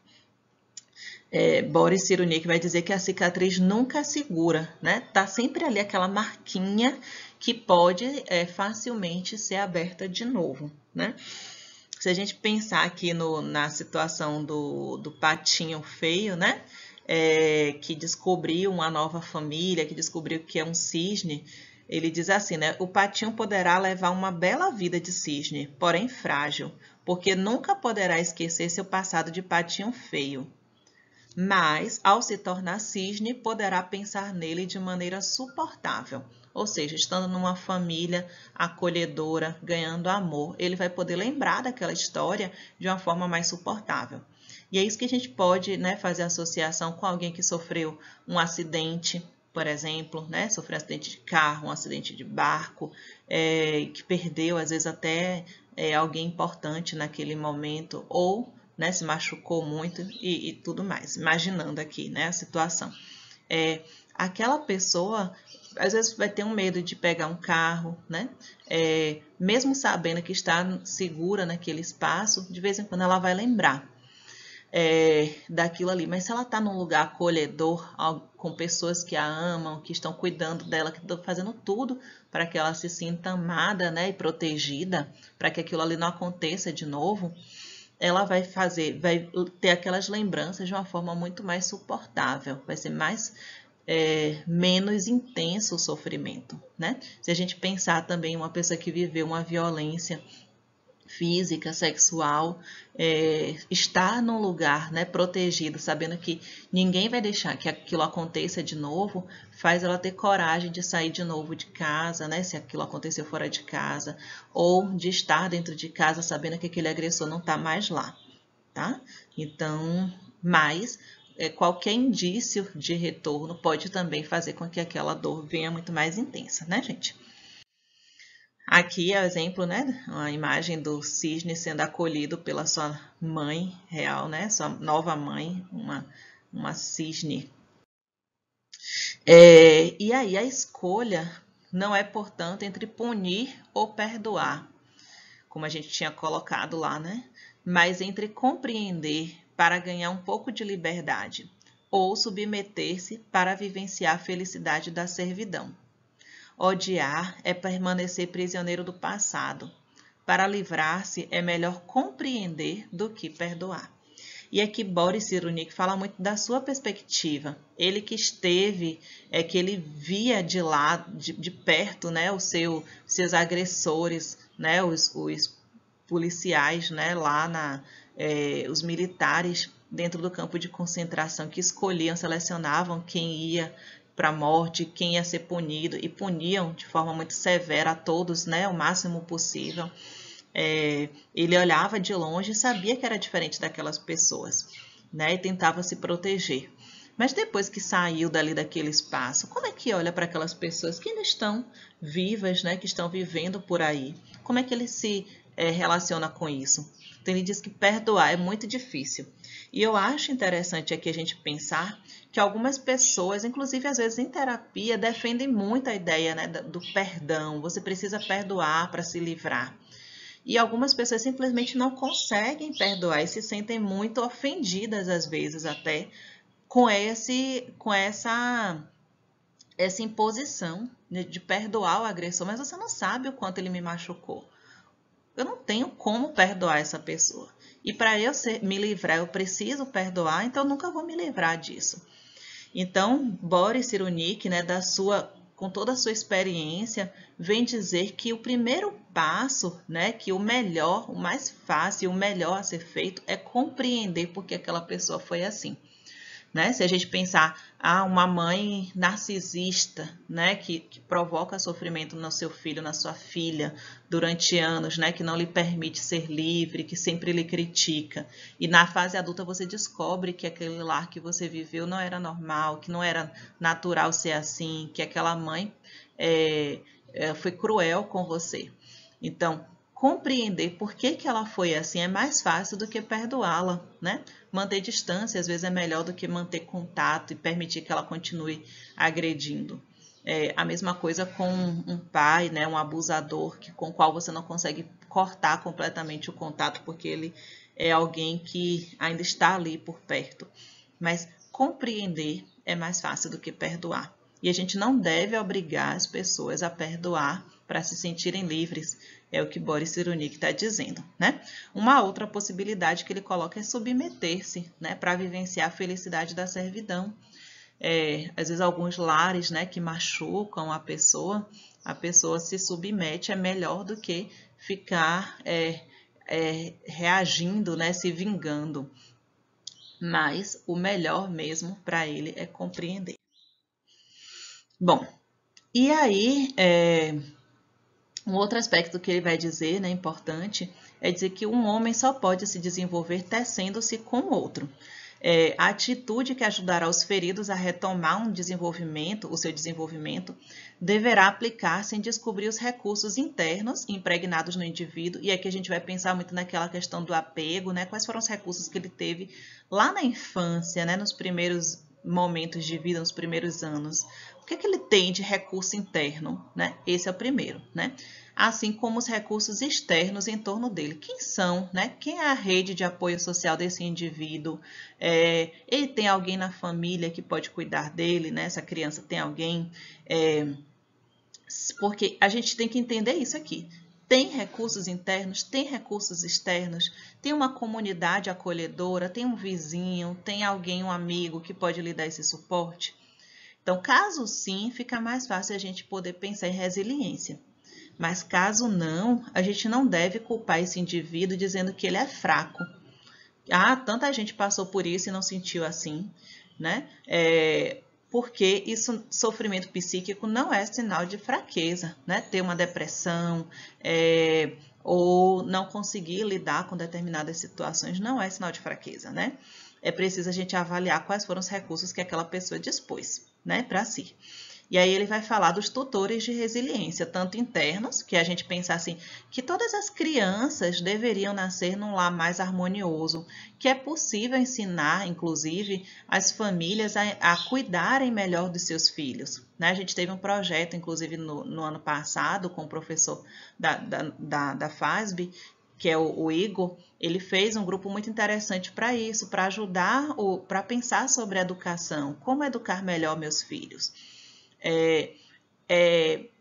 Speaker 1: Boris Cyrulnik vai dizer que a cicatriz nunca segura, né? Tá sempre ali aquela marquinha que pode facilmente ser aberta de novo, né? Se a gente pensar aqui na situação do patinho feio, né? Que descobriu uma nova família, que descobriu que é um cisne, ele diz assim, né? O patinho poderá levar uma bela vida de cisne, porém frágil, porque nunca poderá esquecer seu passado de patinho feio. Mas, ao se tornar cisne, poderá pensar nele de maneira suportável. Ou seja, estando numa família acolhedora, ganhando amor, ele vai poder lembrar daquela história de uma forma mais suportável. E é isso que a gente pode, né, fazer associação com alguém que sofreu um acidente, por exemplo, né, sofreu um acidente de carro, um acidente de barco, que perdeu, às vezes, até alguém importante naquele momento, ou né, se machucou muito e tudo mais. Imaginando aqui, né, a situação. Aquela pessoa, às vezes, vai ter um medo de pegar um carro, né? Mesmo sabendo que está segura naquele espaço, de vez em quando ela vai lembrar daquilo ali. Mas se ela está num lugar acolhedor, com pessoas que a amam, que estão cuidando dela, que estão fazendo tudo para que ela se sinta amada, né, e protegida, para que aquilo ali não aconteça de novo, ela vai ter aquelas lembranças de uma forma muito mais suportável, vai ser menos intenso o sofrimento, né? Se a gente pensar também em uma pessoa que viveu uma violência física, sexual, estar num lugar, né, protegido, sabendo que ninguém vai deixar que aquilo aconteça de novo, faz ela ter coragem de sair de novo de casa, né, se aquilo aconteceu fora de casa, ou de estar dentro de casa sabendo que aquele agressor não está mais lá, tá? Então, mas qualquer indício de retorno pode também fazer com que aquela dor venha muito mais intensa, né, gente? Aqui é o exemplo, né? A imagem do cisne sendo acolhido pela sua mãe real, né? Sua nova mãe, uma cisne. E aí a escolha não é, portanto, entre punir ou perdoar, como a gente tinha colocado lá, né? Mas entre compreender para ganhar um pouco de liberdade ou submeter-se para vivenciar a felicidade da servidão. Odiar é permanecer prisioneiro do passado. Para livrar-se, é melhor compreender do que perdoar. E aqui Boris Cyrulnik fala muito da sua perspectiva. Ele que esteve, que ele via de lá, de perto, né, seus agressores, né, os policiais, né, lá os militares dentro do campo de concentração que escolhiam, selecionavam quem ia para a morte, quem ia ser punido, e puniam de forma muito severa a todos, né, o máximo possível. Ele olhava de longe e sabia que era diferente daquelas pessoas, né, e tentava se proteger. Mas depois que saiu dali daquele espaço, como é que olha para aquelas pessoas que ainda estão vivas, né, que estão vivendo por aí? Como é que ele se relaciona com isso? Então ele diz que perdoar é muito difícil. E eu acho interessante aqui a gente pensar que algumas pessoas, inclusive às vezes em terapia, defendem muito a ideia, né, do perdão. Você precisa perdoar para se livrar. E algumas pessoas simplesmente não conseguem perdoar e se sentem muito ofendidas às vezes até com essa imposição de perdoar o agressor, mas você não sabe o quanto ele me machucou. Eu não tenho como perdoar essa pessoa. E para eu me livrar, eu preciso perdoar, então eu nunca vou me livrar disso. Então, Boris Cyrulnik, né, com toda a sua experiência, vem dizer que o primeiro passo, né, que o melhor, o mais fácil, o melhor a ser feito é compreender por que aquela pessoa foi assim. Né? Se a gente pensar, uma mãe narcisista, né, que provoca sofrimento no seu filho, na sua filha, durante anos, né, que não lhe permite ser livre, que sempre lhe critica. E na fase adulta você descobre que aquele lar que você viveu não era normal, que não era natural ser assim, que aquela mãe foi cruel com você. Então, compreender por que ela foi assim é mais fácil do que perdoá-la, né? Manter distância às vezes é melhor do que manter contato e permitir que ela continue agredindo. A mesma coisa com um pai, né, um abusador com o qual você não consegue cortar completamente o contato porque ele é alguém que ainda está ali por perto. Mas compreender é mais fácil do que perdoar. E a gente não deve obrigar as pessoas a perdoar para se sentirem livres, é o que Boris Cyrulnik está dizendo, né? Uma outra possibilidade que ele coloca é submeter-se, né, para vivenciar a felicidade da servidão. Às vezes alguns lares, né, que machucam a pessoa se submete, é melhor do que ficar reagindo, né, se vingando. Mas o melhor mesmo para ele é compreender. Bom, e aí um outro aspecto que ele vai dizer, né, importante, é dizer que um homem só pode se desenvolver tecendo-se com o outro. A atitude que ajudará os feridos a retomar o seu desenvolvimento, deverá aplicar-se em descobrir os recursos internos impregnados no indivíduo, e aqui a gente vai pensar muito naquela questão do apego, né? Quais foram os recursos que ele teve lá na infância, né? Nos primeiros momentos de vida, nos primeiros anos. O que ele tem de recurso interno, né? Esse é o primeiro, né? Assim como os recursos externos em torno dele. Quem são, né? Quem é a rede de apoio social desse indivíduo? Ele tem alguém na família que pode cuidar dele, né? Essa criança tem alguém? Porque a gente tem que entender isso aqui. Tem recursos internos, tem recursos externos, tem uma comunidade acolhedora, tem um vizinho, tem alguém, um amigo que pode lhe dar esse suporte? Então, caso sim, fica mais fácil a gente poder pensar em resiliência. Mas caso não, a gente não deve culpar esse indivíduo dizendo que ele é fraco. Ah, tanta gente passou por isso e não sentiu assim, né? Porque isso, sofrimento psíquico não é sinal de fraqueza, né? Ter uma depressão, ou não conseguir lidar com determinadas situações não é sinal de fraqueza, né? É preciso a gente avaliar quais foram os recursos que aquela pessoa dispôs, né, para si. E aí ele vai falar dos tutores de resiliência, tanto internos, que a gente pensa assim, que todas as crianças deveriam nascer num lar mais harmonioso, que é possível ensinar, inclusive, as famílias a cuidarem melhor dos seus filhos. Né? A gente teve um projeto, inclusive, no ano passado, com o professor da FASB, que é o Igor, ele fez um grupo muito interessante para isso, para ajudar, para pensar sobre a educação, como educar melhor meus filhos.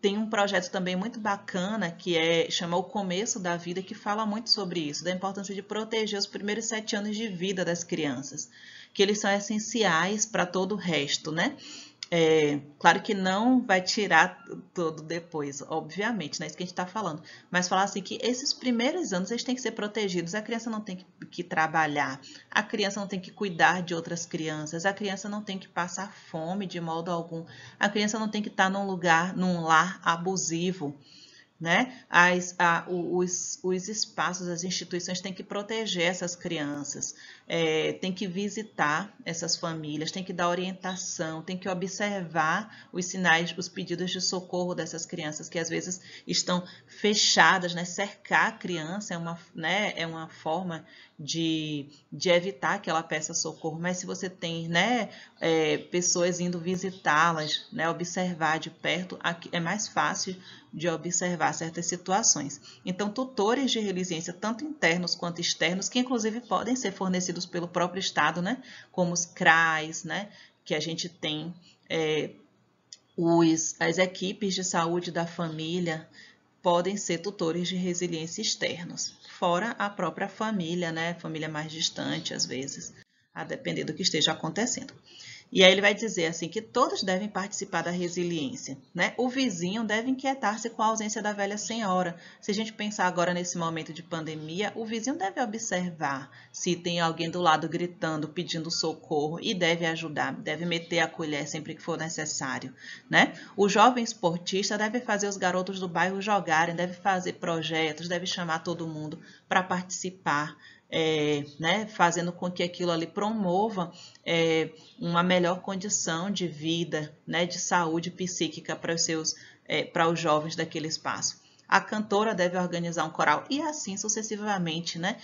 Speaker 1: Tem um projeto também muito bacana que chama O Começo da Vida, que fala muito sobre isso, da importância de proteger os primeiros 7 anos de vida das crianças, que eles são essenciais para todo o resto, né? Claro que não vai tirar tudo depois, obviamente, não é isso que a gente está falando, mas falar assim que esses primeiros anos eles têm que ser protegidos, a criança não tem que trabalhar, a criança não tem que cuidar de outras crianças, a criança não tem que passar fome de modo algum, a criança não tem que estar num lar abusivo, né? Os espaços, as instituições têm que proteger essas crianças, tem que visitar essas famílias, tem que dar orientação, tem que observar os sinais, os pedidos de socorro dessas crianças que às vezes estão fechadas, né? Cercar a criança é uma forma de evitar que ela peça socorro, mas se você tem, né, pessoas indo visitá-las, né, observar de perto, é mais fácil de observar certas situações. Então, tutores de resiliência, tanto internos quanto externos, que inclusive podem ser fornecidos pelo próprio Estado, né, como os CRAs, né, que a gente tem, as equipes de saúde da família, podem ser tutores de resiliência externos, fora a própria família, né? Família mais distante, às vezes, a depender do que esteja acontecendo. E aí ele vai dizer assim que todos devem participar da resiliência, né? O vizinho deve inquietar-se com a ausência da velha senhora. Se a gente pensar agora nesse momento de pandemia, o vizinho deve observar se tem alguém do lado gritando, pedindo socorro e deve ajudar, deve meter a colher sempre que for necessário, né? O jovem esportista deve fazer os garotos do bairro jogarem, deve fazer projetos, deve chamar todo mundo para participar, né, fazendo com que aquilo ali promova uma melhor condição de vida, né, de saúde psíquica para os jovens daquele espaço. A cantora deve organizar um coral e assim sucessivamente, né?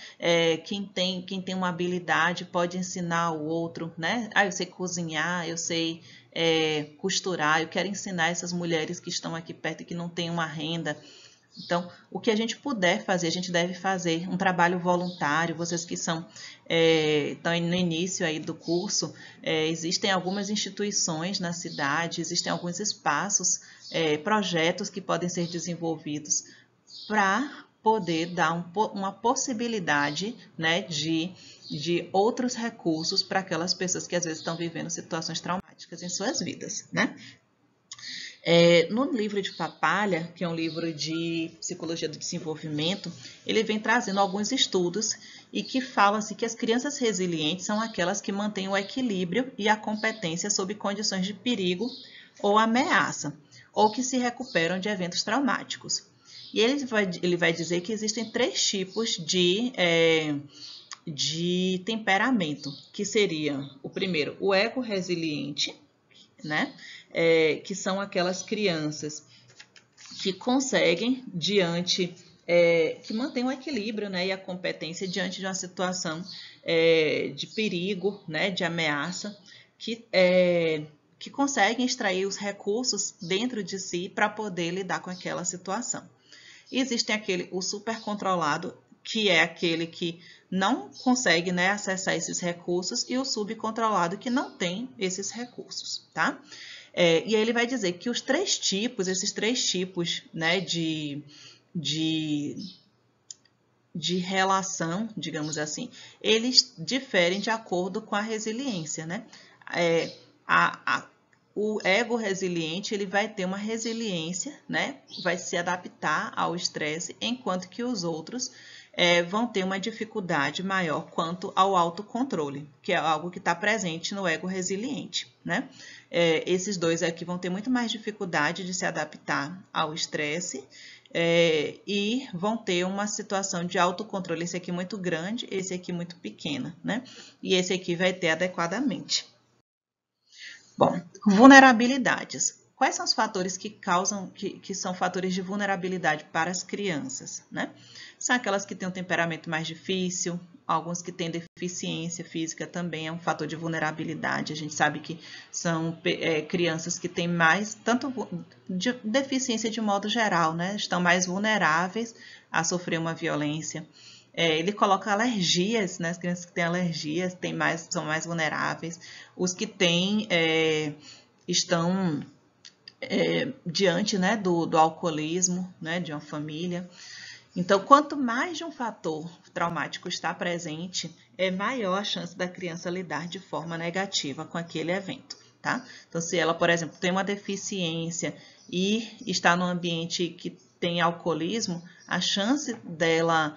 Speaker 1: Quem tem uma habilidade pode ensinar o outro, né? Eu sei cozinhar, eu sei costurar, eu quero ensinar essas mulheres que estão aqui perto e que não têm uma renda. Então, o que a gente puder fazer, a gente deve fazer um trabalho voluntário. Vocês que estão no início aí do curso, existem algumas instituições na cidade, existem alguns espaços, projetos que podem ser desenvolvidos para poder dar uma possibilidade, né, de outros recursos para aquelas pessoas que às vezes estão vivendo situações traumáticas em suas vidas, né? No livro de Papalha, que é um livro de psicologia do desenvolvimento, ele vem trazendo alguns estudos e que falam-se que as crianças resilientes são aquelas que mantêm o equilíbrio e a competência sob condições de perigo ou ameaça, ou que se recuperam de eventos traumáticos. E ele vai dizer que existem 3 tipos de temperamento, que seria o primeiro, o eco-resiliente, né? Que são aquelas crianças que conseguem que mantêm o equilíbrio, né, e a competência diante de uma situação de perigo, né, de ameaça, que conseguem extrair os recursos dentro de si para poder lidar com aquela situação. E existe o super controlado, que é aquele que não consegue, né, acessar esses recursos, e o subcontrolado, que não tem esses recursos, tá? E aí ele vai dizer que esses 3 tipos, né, de relação, digamos assim, eles diferem de acordo com a resiliência, né? o ego resiliente, ele vai ter uma resiliência, né? Vai se adaptar ao estresse, enquanto que os outros vão ter uma dificuldade maior quanto ao autocontrole, que é algo que está presente no ego resiliente, né? Esses dois aqui vão ter muito mais dificuldade de se adaptar ao estresse e vão ter uma situação de autocontrole, esse aqui muito grande, esse aqui muito pequena, né? E esse aqui vai ter adequadamente. Bom, vulnerabilidades. Quais são os fatores que causam, que são fatores de vulnerabilidade para as crianças, né? São aquelas que têm um temperamento mais difícil, alguns que têm deficiência física também é um fator de vulnerabilidade. A gente sabe que são crianças que têm mais, tanto de deficiência de modo geral, né? Estão mais vulneráveis a sofrer uma violência. Ele coloca alergias, né? As crianças que têm alergias são mais vulneráveis. Os que têm estão diante, né, do alcoolismo, né, de uma família. Então, quanto mais de um fator traumático está presente, é maior a chance da criança lidar de forma negativa com aquele evento, tá? Então, se ela, por exemplo, tem uma deficiência e está num ambiente que tem alcoolismo, a chance dela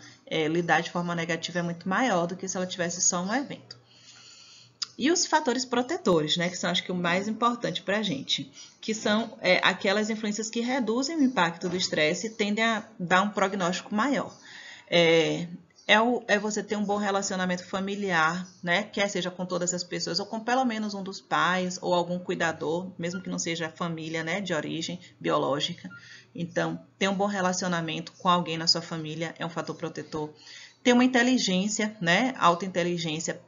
Speaker 1: lidar de forma negativa é muito maior do que se ela tivesse só um evento. E os fatores protetores, né, que são, acho que, o mais importante para a gente, que são aquelas influências que reduzem o impacto do estresse e tendem a dar um prognóstico maior. Você ter um bom relacionamento familiar, né, quer seja com todas as pessoas, ou com pelo menos um dos pais, ou algum cuidador, mesmo que não seja a família, né, de origem biológica. Então, ter um bom relacionamento com alguém na sua família é um fator protetor. Ter uma inteligência, né, alta inteligência.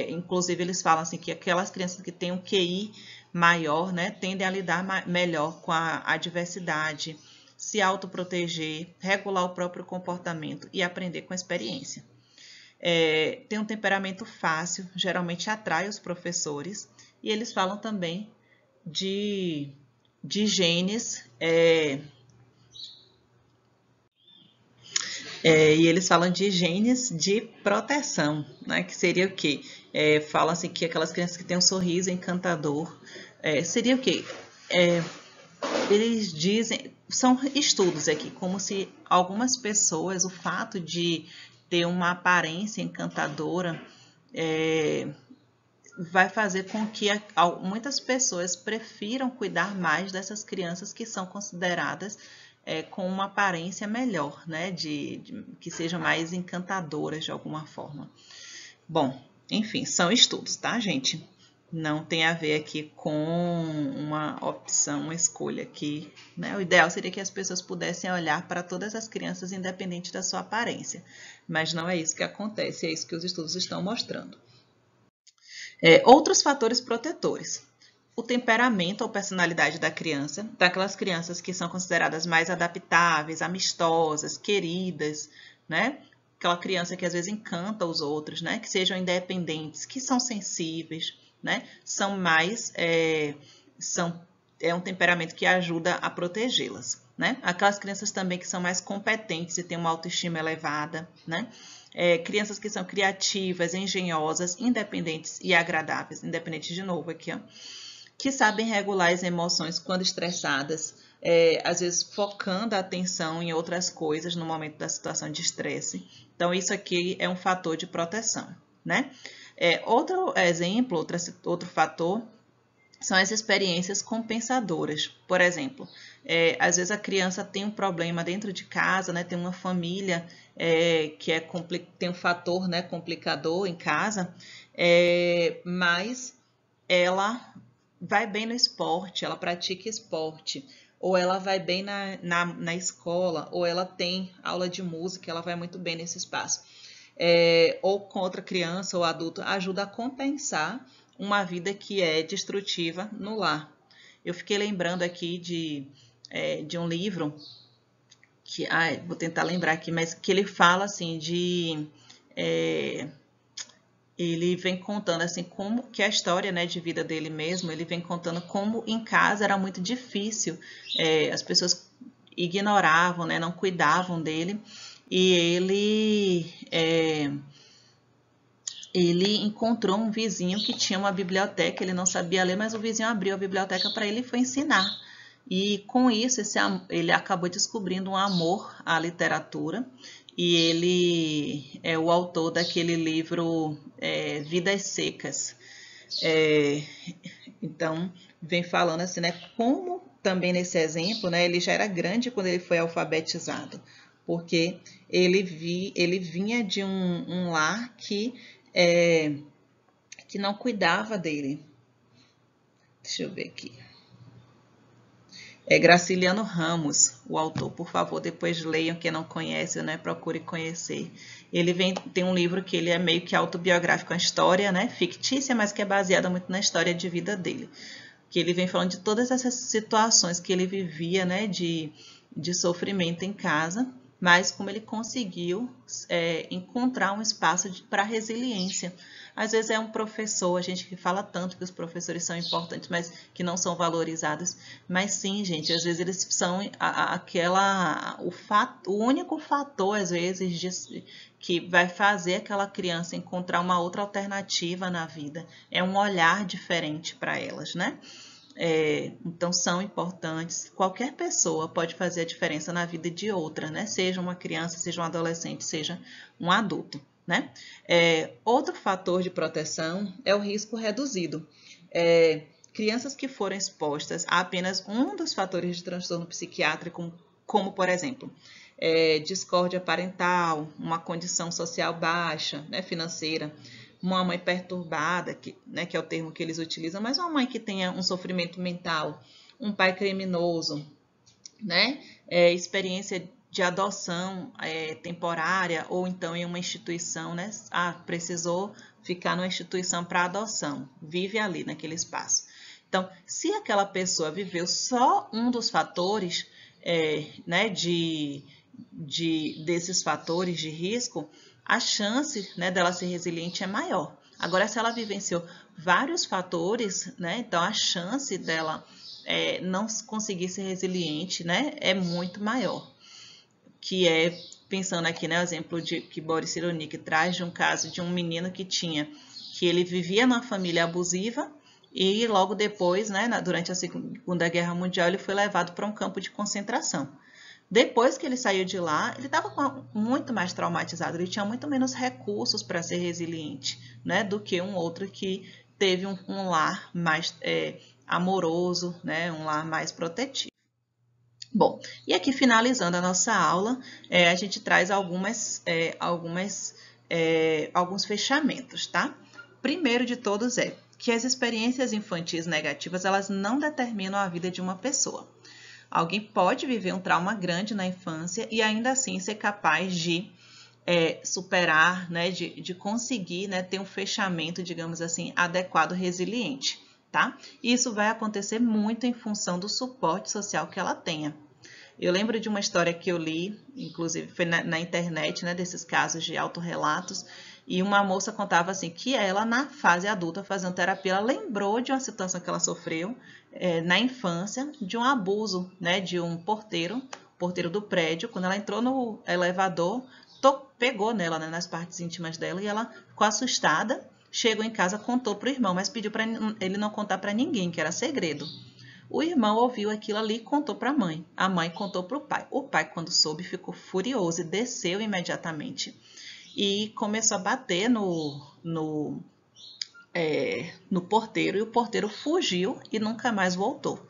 Speaker 1: Inclusive, eles falam assim que aquelas crianças que têm um QI maior, né, tendem a lidar melhor com a adversidade, se autoproteger, regular o próprio comportamento e aprender com a experiência. Tem um temperamento fácil, geralmente atrai os professores, e eles falam também de genes, e eles falam de genes de proteção, né? Que seria o quê? Falam assim que aquelas crianças que têm um sorriso encantador, seria o quê? Eles dizem, são estudos aqui, como se algumas pessoas, o fato de ter uma aparência encantadora, vai fazer com que muitas pessoas prefiram cuidar mais dessas crianças que são consideradas com uma aparência melhor, né? Que sejam mais encantadoras de alguma forma. Bom, enfim, são estudos, tá, gente? Não tem a ver aqui com uma opção, uma escolha aqui, né? O ideal seria que as pessoas pudessem olhar para todas as crianças independente da sua aparência, mas não é isso que acontece, é isso que os estudos estão mostrando. Outros fatores protetores. O temperamento ou personalidade da criança, daquelas crianças que são consideradas mais adaptáveis, amistosas, queridas, né? Aquela criança que às vezes encanta os outros, né? Que sejam independentes, que são sensíveis, né? São mais, é um temperamento que ajuda a protegê-las, né? Aquelas crianças também que são mais competentes e têm uma autoestima elevada, né? Crianças que são criativas, engenhosas, independentes e agradáveis, independentes de novo aqui, ó, que sabem regular as emoções quando estressadas, às vezes focando a atenção em outras coisas no momento da situação de estresse. Então, isso aqui é um fator de proteção, né? Outro exemplo, outro fator, são as experiências compensadoras. Por exemplo, às vezes a criança tem um problema dentro de casa, né? Tem uma família que tem um fator, né, complicador em casa, mas ela vai bem no esporte, ela pratica esporte, ou ela vai bem na escola, ou ela tem aula de música, ela vai muito bem nesse espaço. Ou com outra criança ou adulto, ajuda a compensar uma vida que é destrutiva no lar. Eu fiquei lembrando aqui de um livro, que vou tentar lembrar aqui, mas que ele fala assim ele vem contando assim como que a história, né, de vida dele mesmo, ele vem contando como em casa era muito difícil, as pessoas ignoravam, né, não cuidavam dele, e ele encontrou um vizinho que tinha uma biblioteca, ele não sabia ler, mas o vizinho abriu a biblioteca para ele e foi ensinar. E com isso, ele acabou descobrindo um amor à literatura, e ele é o autor daquele livro Vidas Secas. Então, vem falando assim, né, como também nesse exemplo, né, ele já era grande quando ele foi alfabetizado, porque ele vinha de um lar que não cuidava dele. Deixa eu ver aqui. É Graciliano Ramos, o autor. Por favor, depois leiam, quem não conhece, né, procure conhecer. Ele tem um livro que ele é meio que autobiográfico, uma história, né, fictícia, mas que é baseada muito na história de vida dele. Que ele vem falando de todas essas situações que ele vivia, né, de sofrimento em casa, mas como ele conseguiu encontrar um espaço para resiliência. Às vezes é um professor, a gente que fala tanto que os professores são importantes, mas que não são valorizados. Mas sim, gente, às vezes eles são o único fator, às vezes, que vai fazer aquela criança encontrar uma outra alternativa na vida. É um olhar diferente para elas, né? Então são importantes. Qualquer pessoa pode fazer a diferença na vida de outra, né? Seja uma criança, seja um adolescente, seja um adulto, né? Outro fator de proteção é o risco reduzido. Crianças que foram expostas a apenas um dos fatores de transtorno psiquiátrico, como por exemplo, discórdia parental, uma condição social baixa, né, financeira, uma mãe perturbada, que é o termo que eles utilizam, mas uma mãe que tenha um sofrimento mental, um pai criminoso, né? Experiência de adoção temporária ou então em uma instituição, né? Precisou ficar numa instituição para adoção, vive ali naquele espaço. Então, se aquela pessoa viveu só um dos fatores, né, desses fatores de risco, a chance, né, dela ser resiliente é maior. Agora, se ela vivenciou vários fatores, né, então a chance dela não conseguir ser resiliente, né, é muito maior. Que pensando aqui, né, o exemplo que Boris Cyrulnik traz de um caso de um menino que ele vivia numa família abusiva e logo depois, né, durante a Segunda Guerra Mundial, ele foi levado para um campo de concentração. Depois que ele saiu de lá, ele estava muito mais traumatizado, ele tinha muito menos recursos para ser resiliente, né, do que um outro que teve um lar mais amoroso, né, um lar mais protetivo. Bom, e aqui finalizando a nossa aula, a gente traz alguns fechamentos, tá? Primeiro de todos que as experiências infantis negativas, elas não determinam a vida de uma pessoa. Alguém pode viver um trauma grande na infância e ainda assim ser capaz de superar, né, de conseguir, né, ter um fechamento, digamos assim, adequado, resiliente, tá? E isso vai acontecer muito em função do suporte social que ela tenha. Eu lembro de uma história que eu li, inclusive foi na internet, né, desses casos de autorrelatos, e uma moça contava assim que ela, na fase adulta, fazendo terapia, ela lembrou de uma situação que ela sofreu na infância, de um abuso, né, de um porteiro do prédio. Quando ela entrou no elevador, pegou nela, né, nas partes íntimas dela, e ela ficou assustada, chegou em casa, contou para o irmão, mas pediu para ele não contar para ninguém, que era segredo. O irmão ouviu aquilo ali e contou para a mãe. A mãe contou para o pai. O pai, quando soube, ficou furioso e desceu imediatamente. E começou a bater no porteiro. E o porteiro fugiu e nunca mais voltou.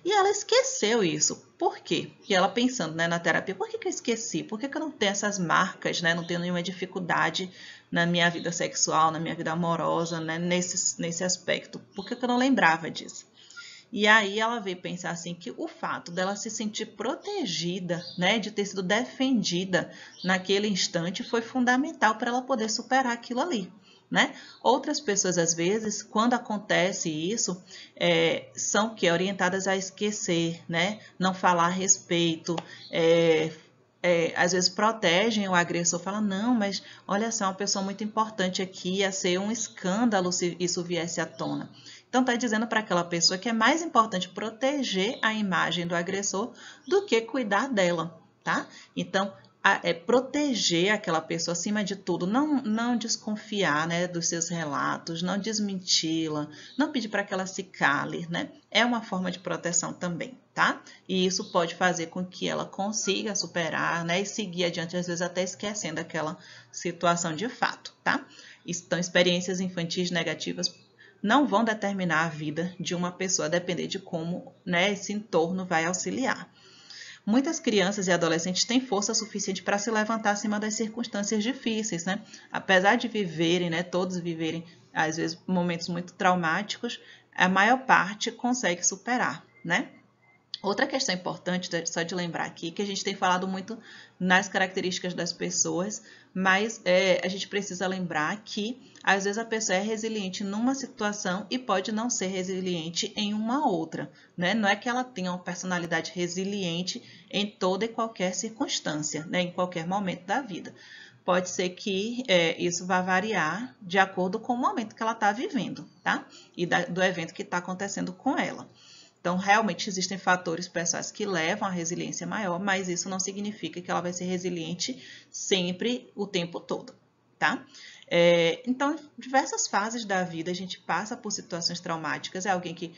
Speaker 1: E ela esqueceu isso. Por quê? E ela pensando, né, na terapia, por que eu esqueci? Por que eu não tenho essas marcas, né? Não tenho nenhuma dificuldade na minha vida sexual, na minha vida amorosa, né? Nesse aspecto. Por que eu não lembrava disso? E aí ela veio pensar assim que o fato dela se sentir protegida, né, de ter sido defendida naquele instante foi fundamental para ela poder superar aquilo ali, né? Outras pessoas, às vezes, quando acontece isso, são orientadas a esquecer, né? Não falar a respeito, às vezes protegem o agressor, falam, não, mas olha só, uma pessoa muito importante aqui, ia ser um escândalo se isso viesse à tona. Então, está dizendo para aquela pessoa que é mais importante proteger a imagem do agressor do que cuidar dela, tá? Então, proteger aquela pessoa acima de tudo, não desconfiar, né, dos seus relatos, não desmenti-la, não pedir para que ela se cale, né? É uma forma de proteção também, tá? E isso pode fazer com que ela consiga superar, né, e seguir adiante, às vezes até esquecendo aquela situação de fato, tá? Então, experiências infantis negativas não vão determinar a vida de uma pessoa, a depender de como, né, esse entorno vai auxiliar. Muitas crianças e adolescentes têm força suficiente para se levantar acima das circunstâncias difíceis, né? Apesar de viverem, né, todos viverem, às vezes, momentos muito traumáticos, a maior parte consegue superar, né? Outra questão importante, só de lembrar aqui, que a gente tem falado muito nas características das pessoas, mas a gente precisa lembrar que, às vezes, a pessoa é resiliente numa situação e pode não ser resiliente em uma outra, né? Não é que ela tenha uma personalidade resiliente em toda e qualquer circunstância, né? Em qualquer momento da vida. Pode ser que isso vá variar de acordo com o momento que ela está vivendo, tá? E do evento que está acontecendo com ela. Então, realmente existem fatores pessoais que levam a resiliência maior, mas isso não significa que ela vai ser resiliente sempre, o tempo todo, tá? Então, diversas fases da vida a gente passa por situações traumáticas. É alguém que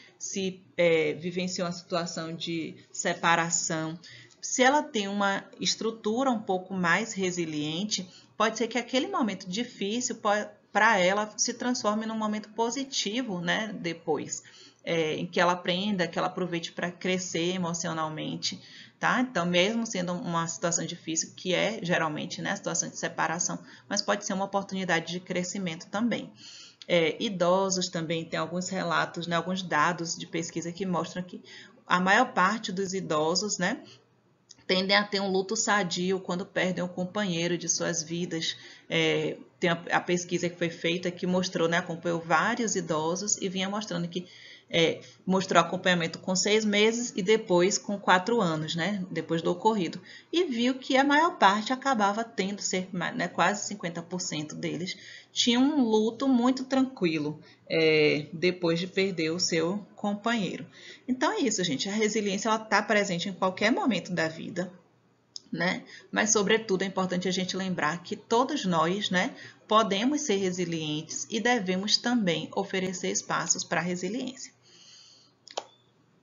Speaker 1: vivenciou uma situação de separação. Se ela tem uma estrutura um pouco mais resiliente, pode ser que aquele momento difícil para ela se transforme num momento positivo, né, depois. Em que ela aprenda, que ela aproveite para crescer emocionalmente, tá? Então, mesmo sendo uma situação difícil, que é geralmente, né, a situação de separação, mas pode ser uma oportunidade de crescimento também. Idosos também tem alguns relatos, né, alguns dados de pesquisa que mostram que a maior parte dos idosos, né, tendem a ter um luto sadio quando perdem o companheiro de suas vidas. Tem a pesquisa que foi feita que mostrou, né, acompanhou vários idosos e vinha mostrando que mostrou acompanhamento com 6 meses e depois com 4 anos, né, depois do ocorrido. E viu que a maior parte acabava tendo, né, quase 50% deles, tinham um luto muito tranquilo depois de perder o seu companheiro. Então é isso, gente. A resiliência está presente em qualquer momento da vida, né? Mas, sobretudo, é importante a gente lembrar que todos nós, né, podemos ser resilientes e devemos também oferecer espaços para a resiliência.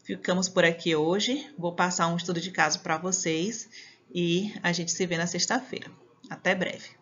Speaker 1: Ficamos por aqui hoje. Vou passar um estudo de caso para vocês e a gente se vê na sexta-feira. Até breve.